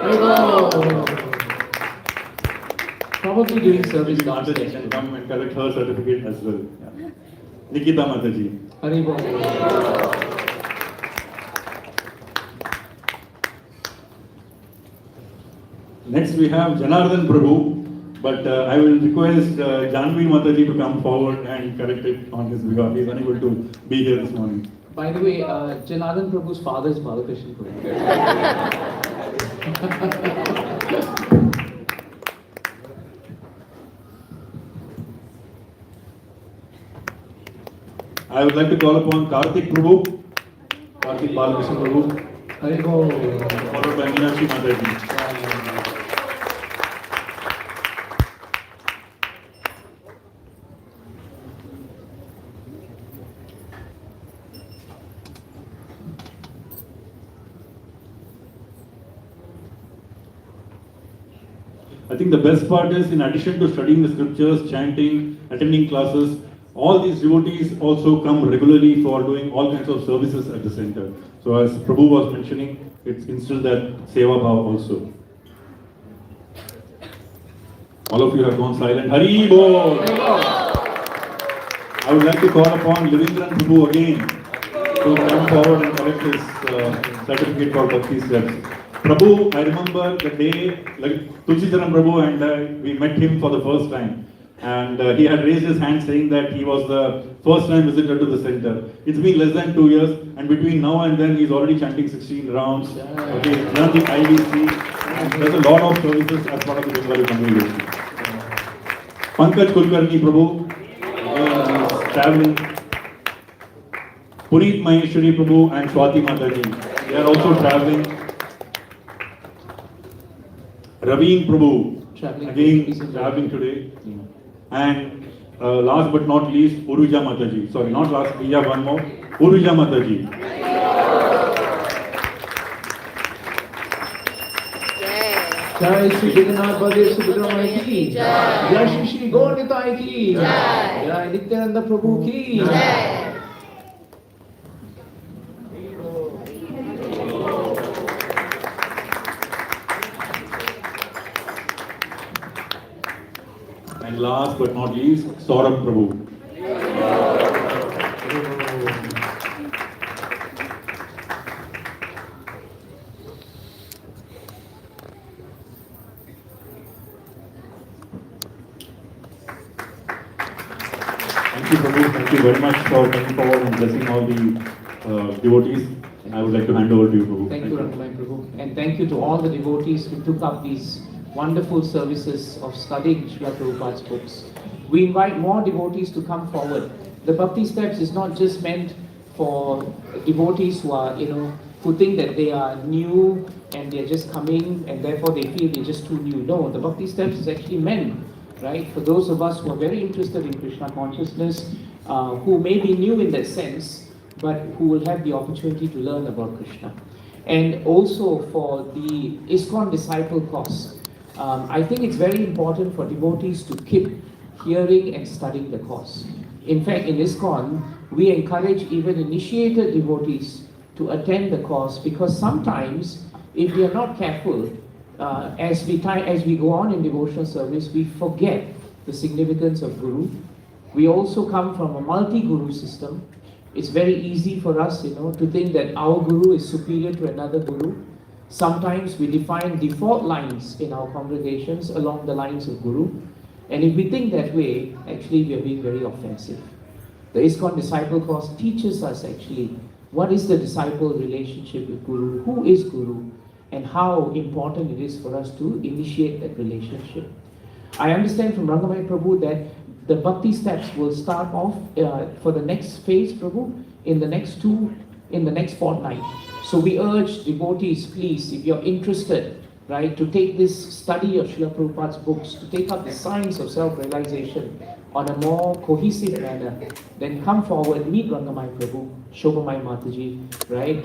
Haribol. Probably doing service Mataji downstairs. can come and collect her certificate as well. Yeah. Nikita Mataji. Haribol. Next we have Janardhan Prabhu, but I will request Janvi Mataji to come forward and correct it on his behalf. He is unable to be here this morning. By the way, Janardhan Prabhu's father is Balakrishna Prabhu. I would like to call upon Karthik Prabhu, Karthik Balakrishna Prabhu, Haribol. followed by Meenakshi Mataji. I think the best part is, in addition to studying the scriptures, chanting, attending classes, all these devotees also come regularly for doing all kinds of services at the center. So as Prabhu was mentioning, it's instilled that Seva Bhav also. All of you have gone silent. Hari Bol! I would like to call upon Livindran Prabhu again to come forward and collect his certificate for Bhakti steps. Prabhu, I remember the day, like Tulsi Charan Prabhu and we met him for the first time. And he had raised his hand saying that he was the first time visitor to the center. It's been less than 2 years, and between now and then he's already chanting 16 rounds. Okay, learned the IVC, and there's a lot of services as part of the Bengali congregation. Pankaj Kulkarni Prabhu, is traveling. Puneet Maheshwari Prabhu and Swati Mataji, they are also traveling. Raveen Prabhu, again traveling today. And last but not least, Uruja Mataji. Sorry, not last, we have one more. Uruja Mataji. Jai Shri Jagannath Baladev Subramanian ki Jai. Jai Shri Gaur Nitai ki Jai. Jai Nityananda Prabhu ki Jai. And last but not least, Saurabh Prabhu. Thank you, Prabhu. Thank you very much for coming forward and blessing all the devotees. I would like to hand over to you, Prabhu. Thank you, Rangamai Prabhu. And thank you to all the devotees who took up these wonderful services of studying Srila Prabhupada's books. We invite more devotees to come forward. The Bhakti Steps is not just meant for devotees who are, who think that they are new and they're just coming and therefore they feel they're just too new. No, the Bhakti Steps is actually meant, right, for those of us who are very interested in Krishna consciousness, who may be new in that sense, but who will have the opportunity to learn about Krishna. And also for the ISKCON disciple course. I think it's very important for devotees to keep hearing and studying the course. In fact, in ISKCON, we encourage even initiated devotees to attend the course, because sometimes, if we are not careful, as we go on in devotional service, we forget the significance of Guru. We also come from a multi-Guru system. It's very easy for us, to think that our Guru is superior to another Guru. Sometimes we define default lines in our congregations along the lines of Guru. And if we think that way, actually we are being very offensive. The ISKCON disciple course teaches us actually what is the disciple relationship with Guru, who is Guru, and how important it is for us to initiate that relationship. I understand from Rangamai Prabhu that the Bhakti Steps will start off for the next phase, Prabhu, in the next fortnight. So we urge devotees, please, if you're interested, right, to take this study of Srila Prabhupada's books, to take up the science of self-realization on a more cohesive manner, then come forward, meet Rangamai Prabhu, Shobhamai Mataji, right,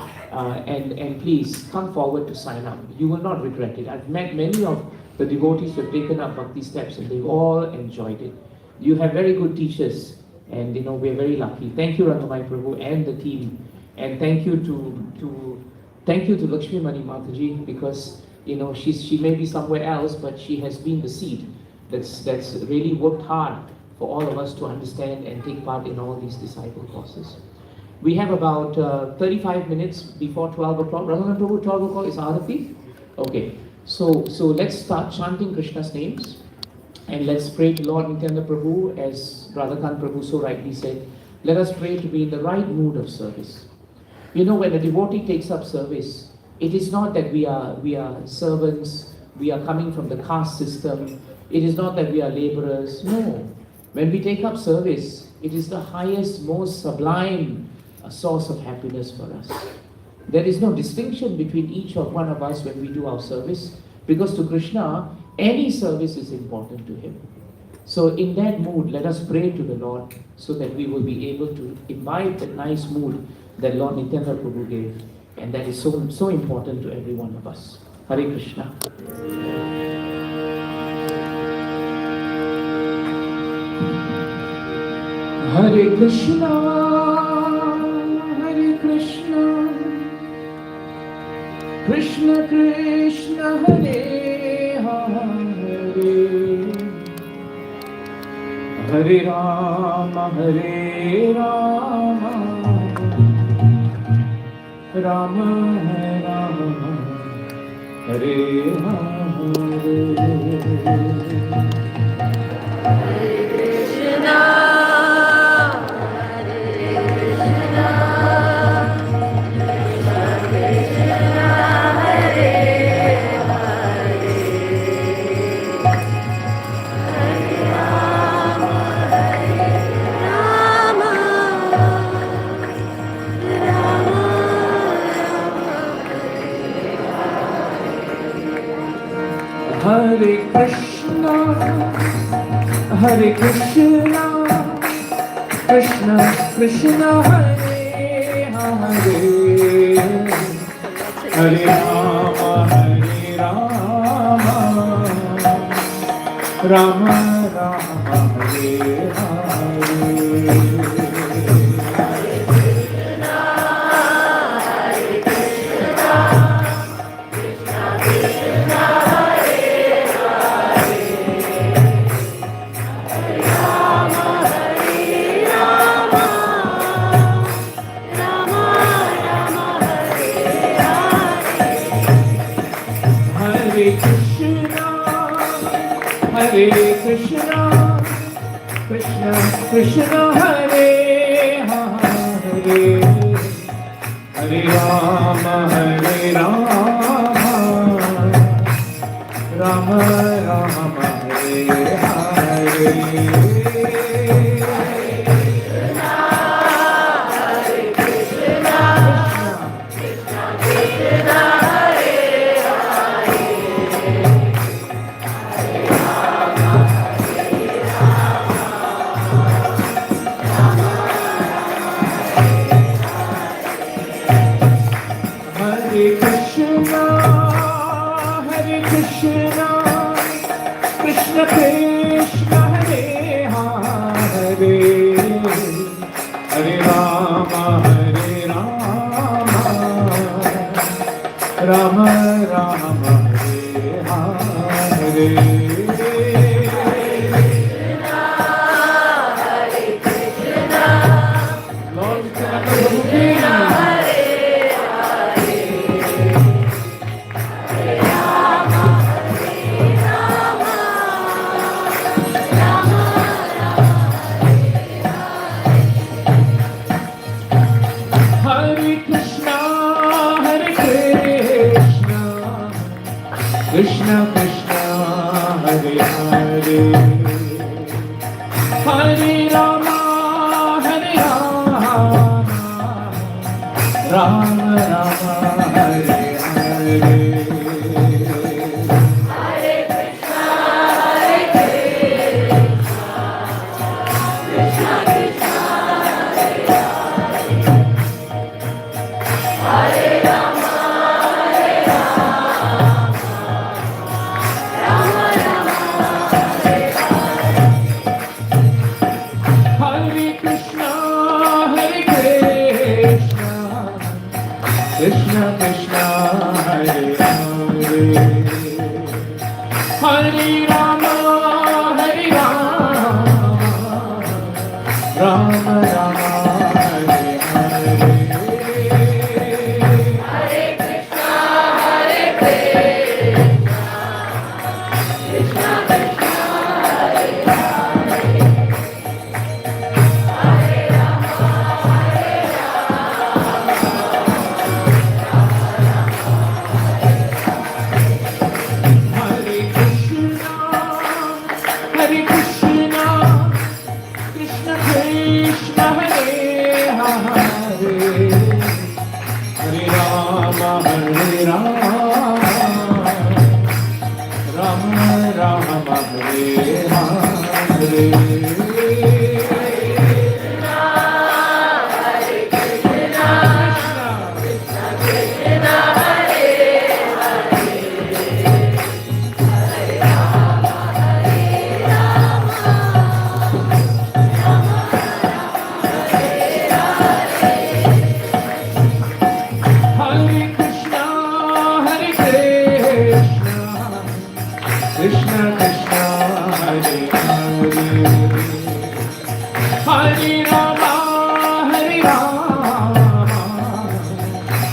and please come forward to sign up. You will not regret it. I've met many of the devotees who have taken up Bhakti Steps and they've all enjoyed it. You have very good teachers, and we're very lucky. Thank you, Rangamai Prabhu and the team, and thank you to Lakshmi Mani Mataji, because she may be somewhere else, but she has been the seed that's really worked hard for all of us to understand and take part in all these disciple courses. We have about 35 minutes before 12 o'clock. Rangamai Prabhu, 12 o'clock is Arati? Okay, so let's start chanting Krishna's names. And let's pray to Lord Nityananda Prabhu, as Radhakan Prabhu so rightly said. Let us pray to be in the right mood of service. When a devotee takes up service, it is not that we are servants, we are coming from the caste system. It is not that we are laborers. No. When we take up service, it is the highest, most sublime source of happiness for us. There is no distinction between each one of us when we do our service, because to Krishna, any service is important to him. So in that mood, let us pray to the Lord so that we will be able to imbibe that nice mood that Lord Nityananda Prabhu gave, and that is so important to every one of us. Hare Krishna. Hare Krishna, Hare Krishna, Krishna Krishna, Hare Hare Rama, Hare Rama, Rama Rama, Hare Hare. Hare Krishna, Hare Krishna, Krishna Krishna, Hare Hare, Hare Rama, Hare Rama, Rama Rama, Hare Hare. Hare Krishna, Hare Krishna, Krishna Krishna Hare Hare, Hare Rama, Hare Rama, Rama Rama, Hare Hare. Hare Krishna, Hare Krishna, Krishna Krishna, Hare Hare, Hare Rama, Hare Rama, Rama Rama, Hare Hare. Lord Nityananda Hare Krishna, Hare Krishna, Krishna Krishna, Hare Hare, Hare Rama, Hare Rama, Rama Rama, Hare Hare. Hare Krishna, Hare Krishna, Krishna Krishna, Hare Hare, Hare Rama, Hare Rama, Rama Rama, Hare Hare. Hare Krishna, Hare Krishna, Krishna Krishna, Hare Hare, Hare Rama, Hare Rama, Rama Rama, Hare Hare. Hare Krishna, Hare Krishna, Krishna Krishna, Hare Hare, Hare Rama, Hare Rama,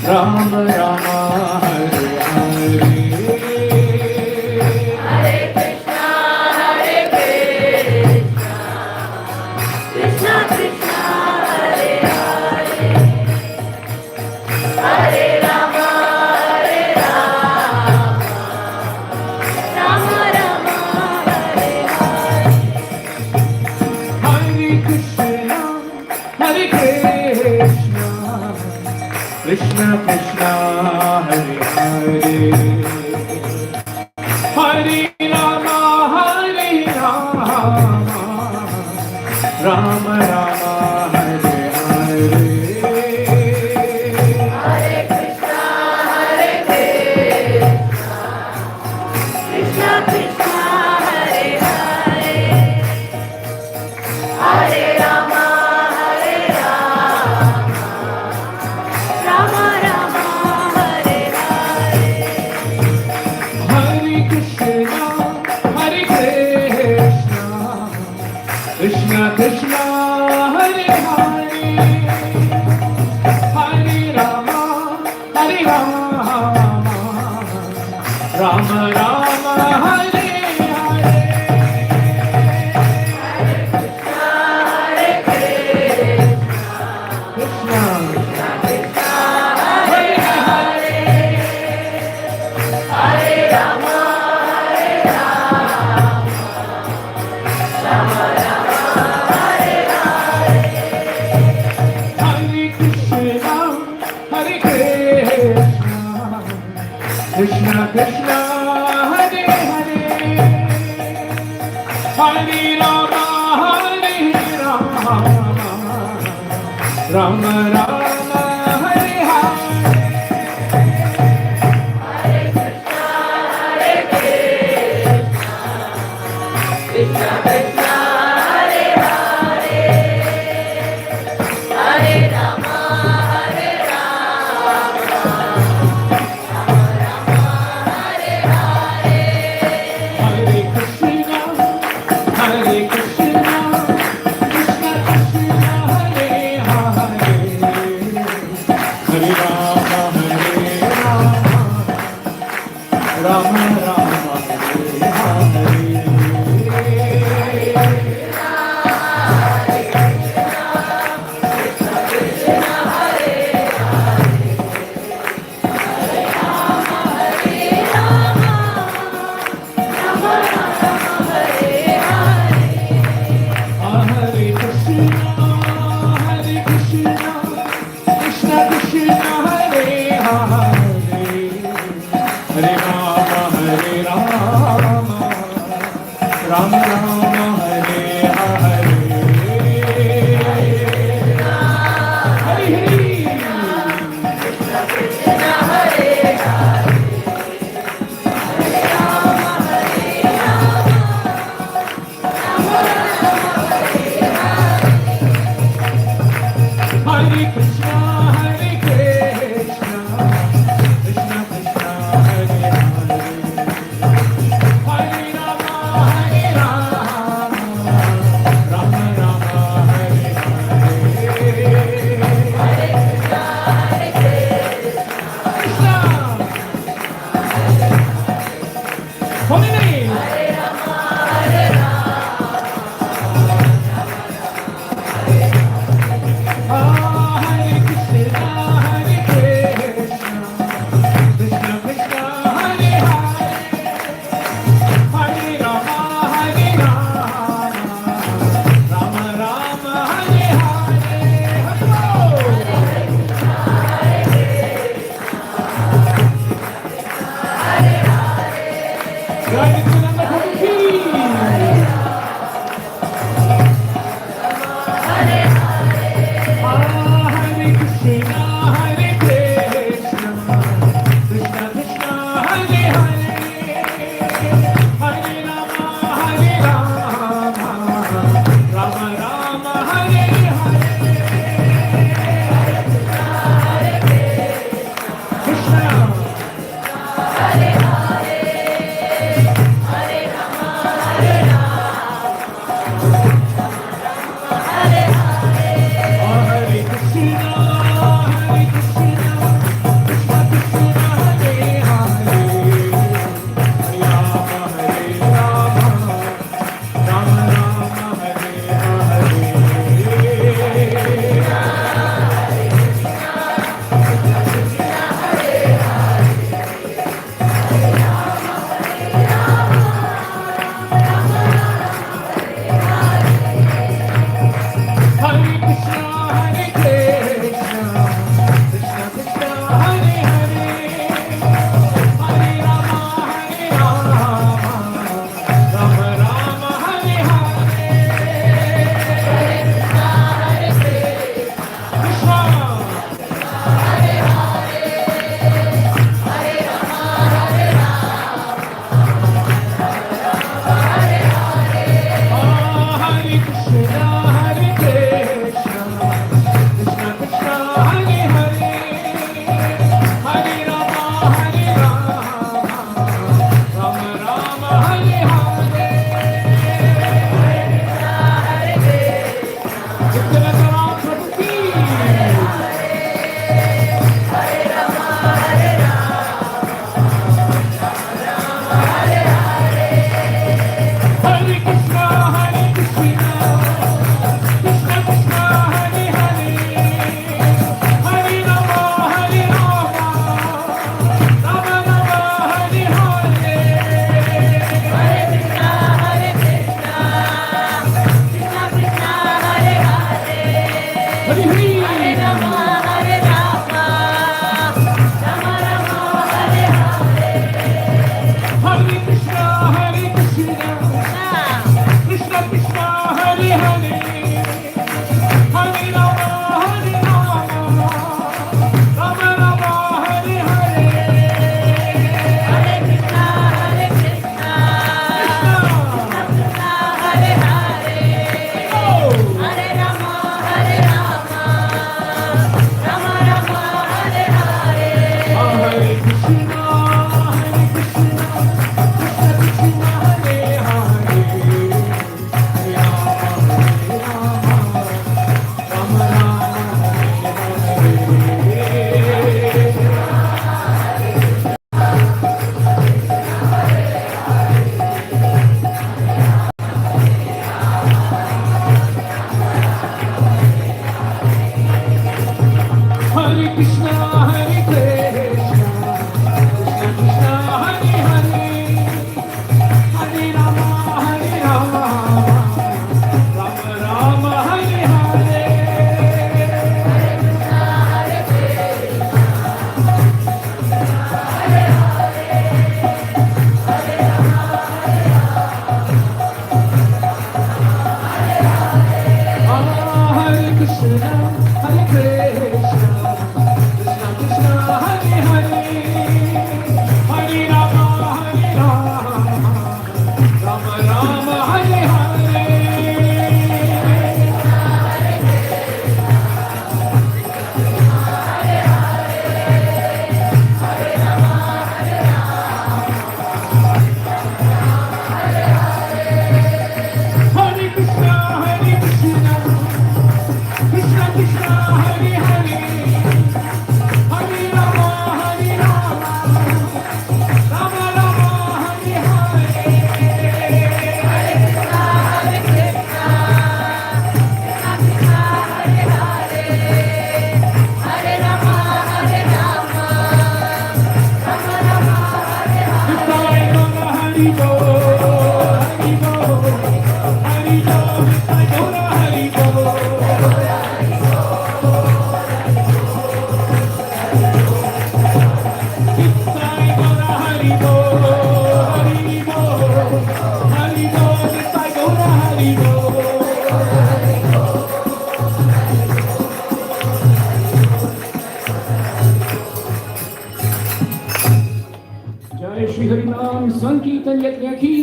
Rama Rama, Hare Hare. Krishna Krishna Hare Hare, Hare Rama, Hare Rama, Rama Rama, Hare Hare. Hare Krishna, Hare Krishna, Krishna Krishna, Hare Hare, Hare Rama, Hare Rama, Rama Rama, Hare Hare. Hare Krishna, Hare Krishna, Krishna Krishna, Hare Hare, Hare Rama, Hare Rama, Rama Rama, Rama Rama Hare Hare. Krishna Hare Hare. Hare Krishna, Hare Krishna, Krishna Krishna, Hare Hare, Hare Rama, Hare Rama, Rama Rama, Hare Hare. Hare Krishna, Hare Krishna, Krishna Krishna, Hare Hare, Hare Rama, Hare Rama, Rama Rama, Hare Hare. Hare Krishna, Hare Krishna, Krishna Krishna, Hare Hare, Hare Rama, Hare Rama, Rama Rama, Hare Hare. Hare Hare Krishna, Hare Krishna, Krishna Krishna, Hare Hare, Hare Rama, Hare Rama, Rama Rama, Hare Hare. Krishna, Holy name. Hare Krishna, Hare Krishna, Krishna Krishna, Hare Hare, Hare Rama, Hare Rama, Rama Rama, Hare Hare. Jai Nityananda Prabhu ki. Hare Krishna, Hare Krishna, Krishna Krishna, Hare Hare, Hare Rama, Hare Rama, Rama Rama, Hare Hare. Krishna. Hare Krishna, Hare Krishna, Krishna Krishna, Hare Hare, Hari Bol, Hari Bol, Hari Bol, Nitai Gaura Hari Bol. Nitai Gaura Hari Bol, Hari Bol, Hari Bol, Nitai Gaura Hari Bol. Jai Shri Hari Nam Sankirtan Yajna ki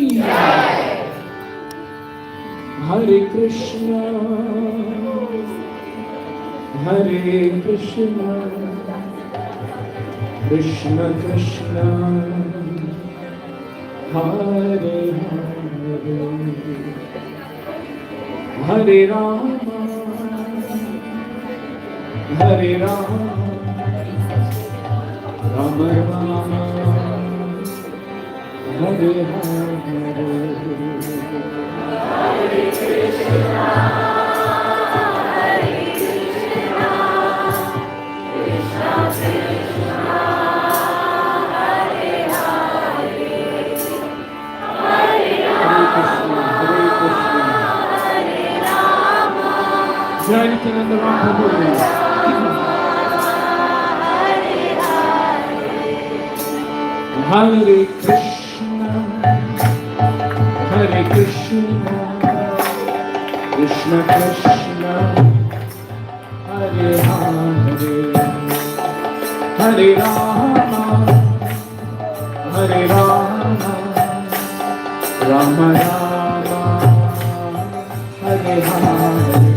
Hare Krishna Hare Krishna Krishna Krishna Hare Hare Hare Rama Hare Rama Rama Rama Hare Jai Nityanand Prabhu. Hare Krishna, Hare Krishna, Krishna Krishna, Hare Hare, Hare Rama, Hare Rama, Rama Rama, Hare Hare.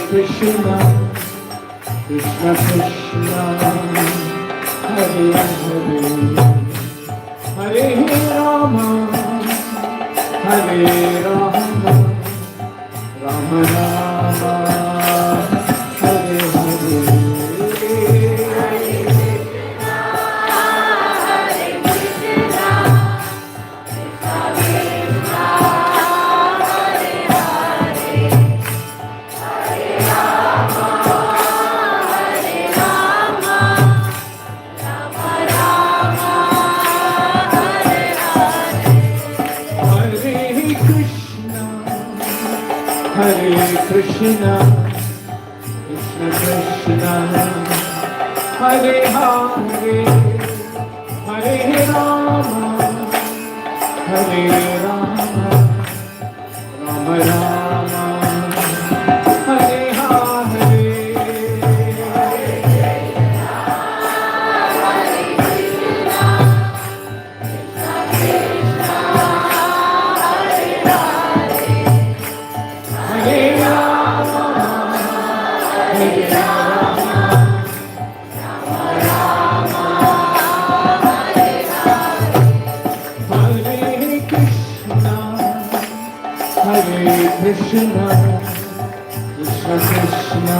Krishna, Krishna Krishna, Hare Hare, Hare Rama, Hare Rama, Rama Rama, Hare Hare. Hare Krishna, Krishna Krishna, Hare Hare, Hare Rama, Hare Rama, Rama Rama, Hare Hare. Krishna, Krishna Krishna,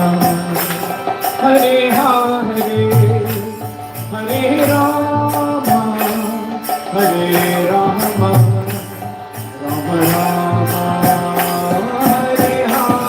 Hare Hare, Hare Rama, Hare Rama, Rama Rama, Hare Hare.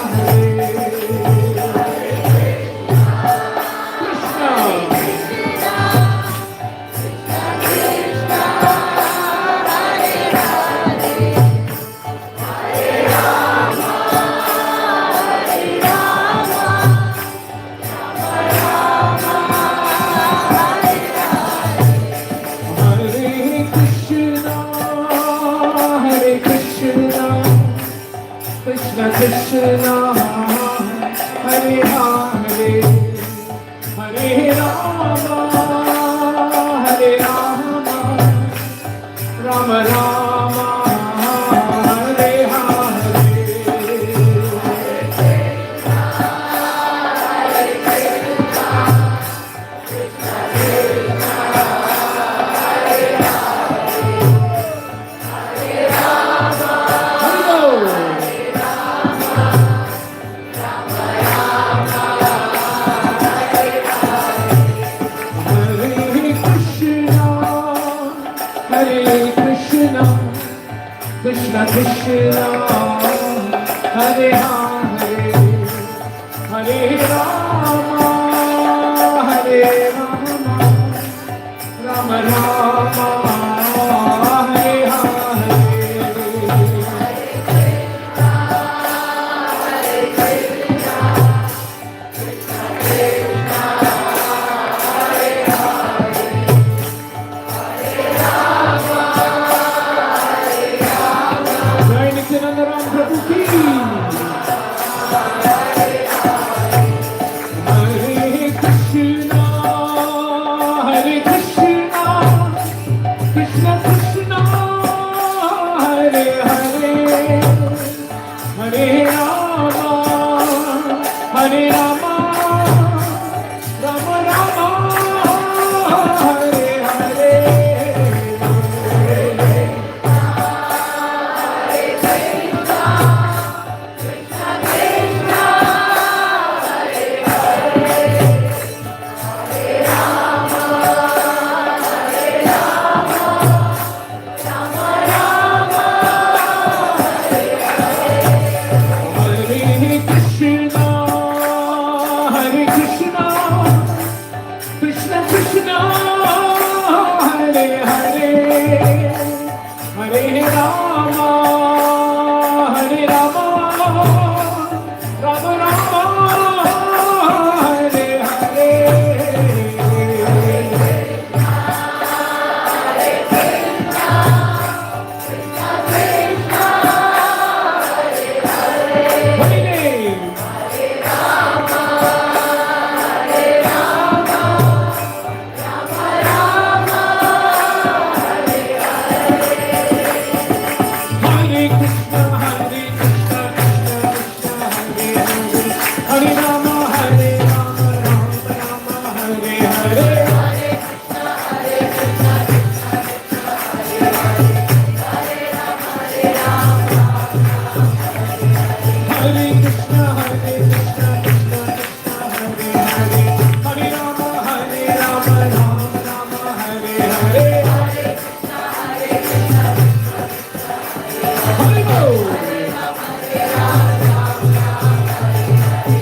Krishna Krishna, Hare Hare, Hare Rama, Hare Rama, Rama Rama, Hare Hare. Hare Krishna, Hare Hare, Hare Rama, Hare Rama, Rama Rama, Hare Hare. Jai Nityanand Prabhu ki. Hare Krishna, Krishna Krishna, Hare Hare, Hare Rama, Hare Rama, Rama Rama, Hare Hare. Hare Krishna, Krishna Krishna, Hare Hare, Hare Rama, Hare Rama, Rama Rama, Hare Hare. Holy name. Hare Krishna, Krishna Krishna, Hare Hare, Hare Rama, Rama Rama, Hare Hare. Hare Krishna, Krishna Krishna, Hare Hare, Hare Rama, Rama Rama, Hare Hare. Hare Bol.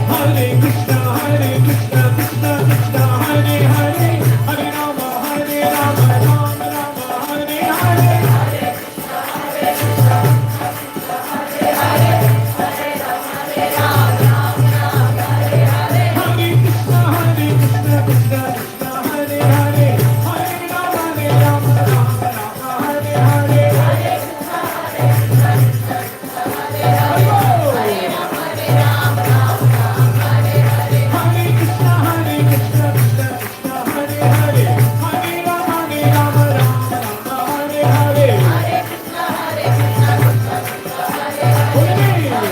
Hare Krishna, Krishna Krishna, Hare Hare, Hare Rama, Rama Rama, Hare Hare. Hare Krishna, Krishna Krishna, Hare Hare, Hare Rama, Rama Rama, Hare Hare. Hare Bol. Hare Krishna, Krishna Krishna, Hare Hare, Hare Rama, Rama Rama, Hare Hare. Holy name.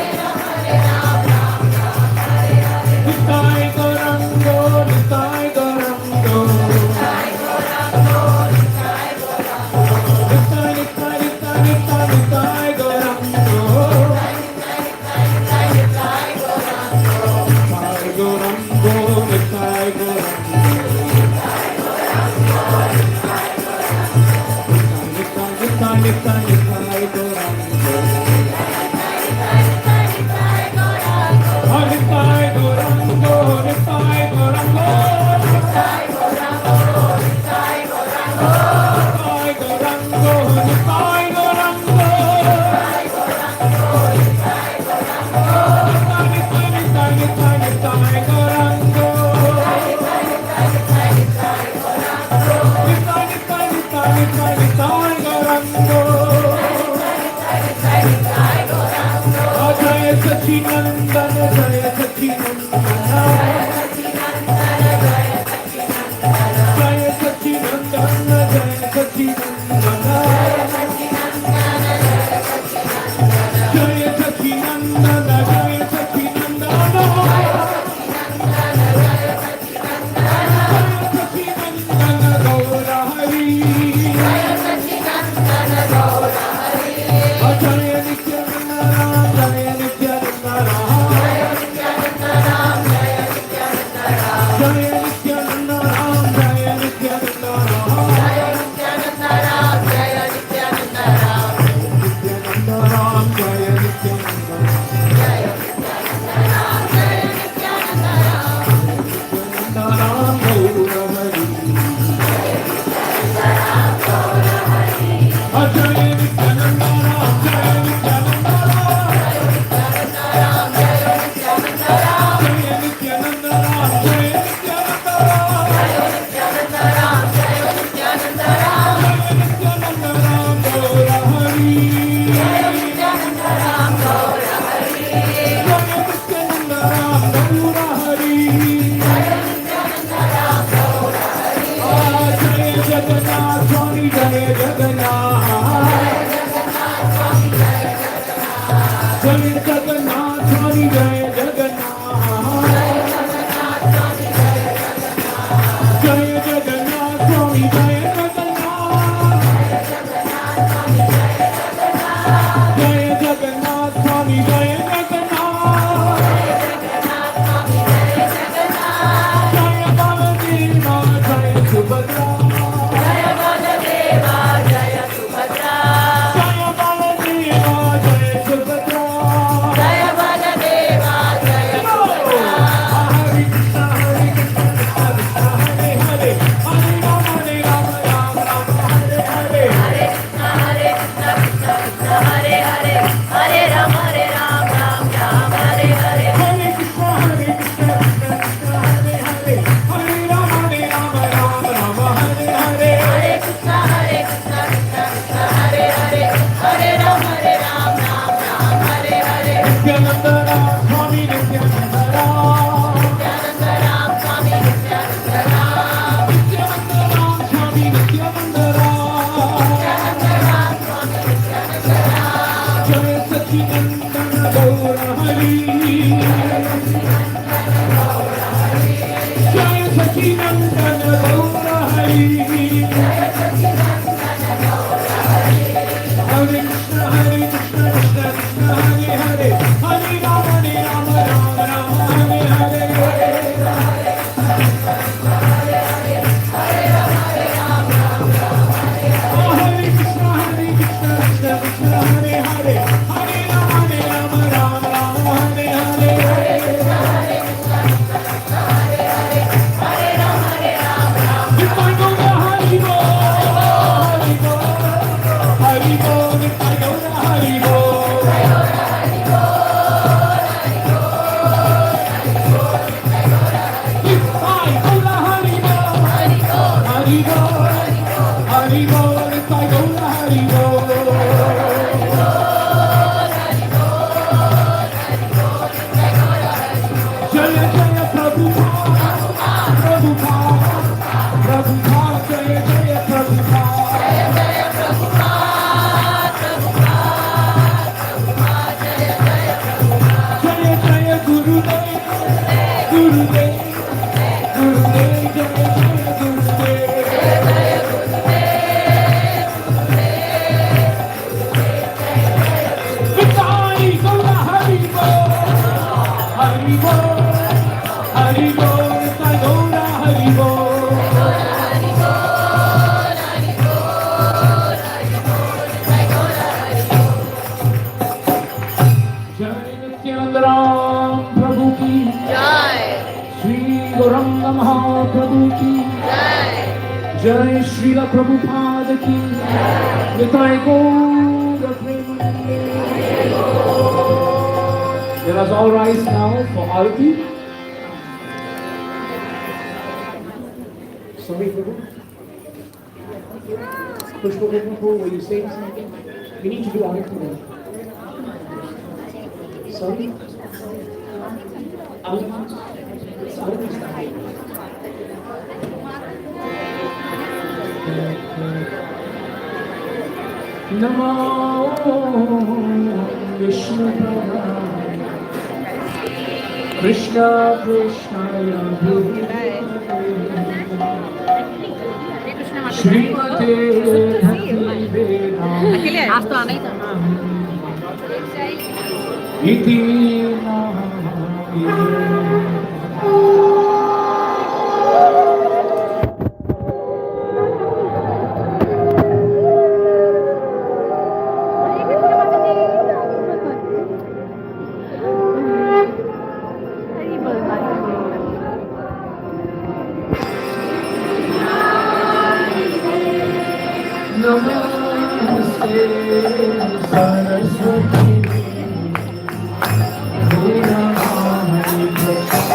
Nitai Gauranga, Nitai Gauranga. Nitai, Nitai, Nitai, Nitai, Nitai Gauranga. Nitai Gauranga, Nitai Gauranga. Nitai, Nitai, Nitai Gauranga. Nitai Gauranga, Nitai Gauranga. Nitai Gauranga, Nitai Gauranga. Nitai, Nitai, Nitai, Nitai Gauranga. Nitai, Nitai, Nitai, Nitai, Nitai Gauranga. Jaya Sachinandana, Jaya Sachinandana. Jaya Sachinandana, Jaya Sachinandana. Jaya Sachinandana, Jaya Sachinandana. Jaya Sachinandana, Gaura Hari. Jaya Nityananda, Jaya Nityananda, Jaya Jai Jagannath Swami Jai Jagannath. Jai Jagannath Swami Jai Jagannath. Jai Jagannath Swami Jai Jagannath. Jai Baladeva Jai Subhadra. Jai Baladeva Jai Subhadra. Nityananda Swami Nityananda Swami Nityananda Jai Satchidananda Gaura Hari Jai Satchidananda Gaura Hari Hare Krishna Hare Krishna Krishna Krishna Hare Hare Hare Rama Rama Rama Hare Hare Hare Krishna Krishna Krishna Hare Hare Hare Rama Rama Hare Hare If I go to Hari Bol, Hari Bol, if I go to Hari Bol. If I go to Hari Bol, Hari Bol, Hari Bol, if I go to Hari Bol. Jaya Jaya Prabhupada, Prabhupada, Prabhupada, Jaya Jaya Prabhupada. Jaya Jaya Gurudev, Gurudev, Gurudev, Jaya Jaya Gurudev. If I go to Hari Bol, Hari Bol, Hari Bol, if I go to Hari Bol. Jai Nityanand Ram Prabhu ki Sri Gauranga Mahaprabhu ki Jai Srila Prabhupada ki Nitai Gaura Premanande. Let us all rise now for Arati. Sorry, Prabhu. Pushpa Prabhu, were you saying something? We need to do Arati now. Sorry? It's Arati time. Namo Vishnu Padaya Krishna Krishna Srimate Bhakti Vedanta आज तो आना ही था Iti Namaste Saraswati Namaste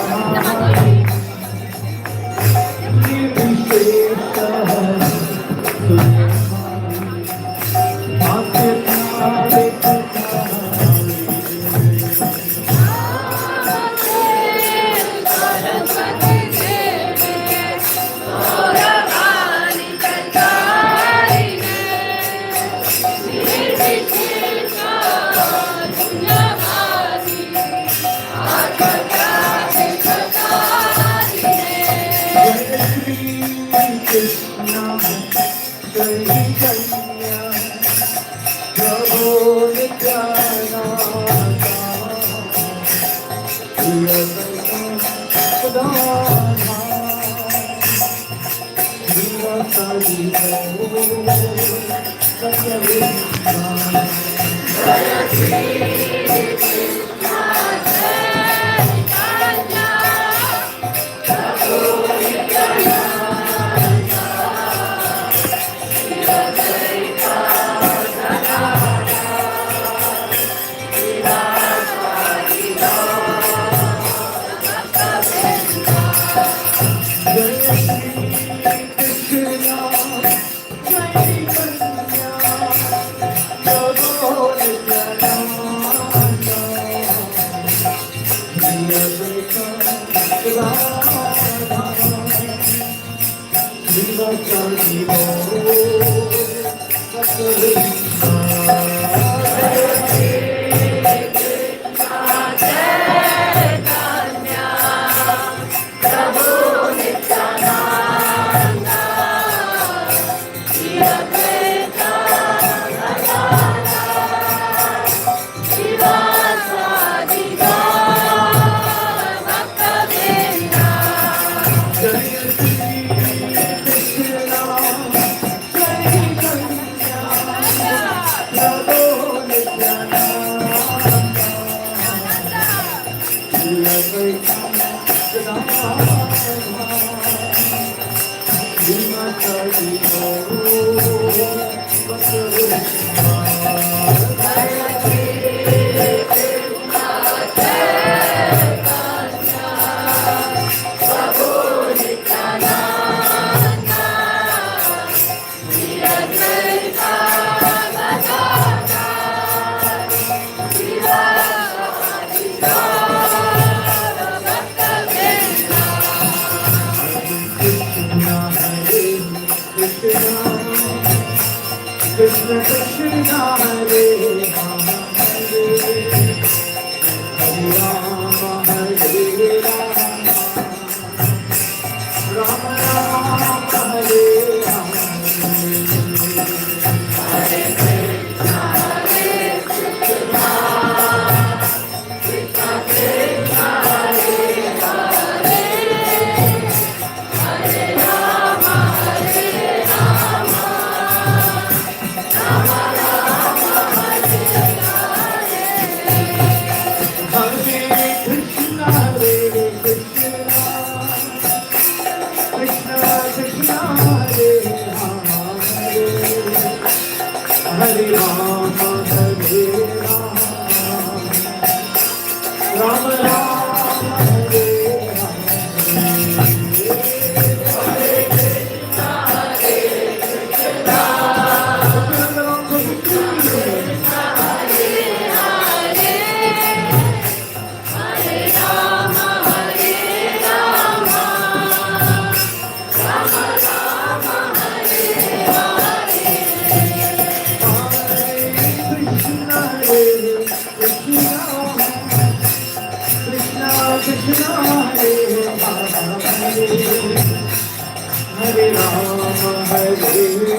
Hare Rama, Hare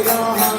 Rama,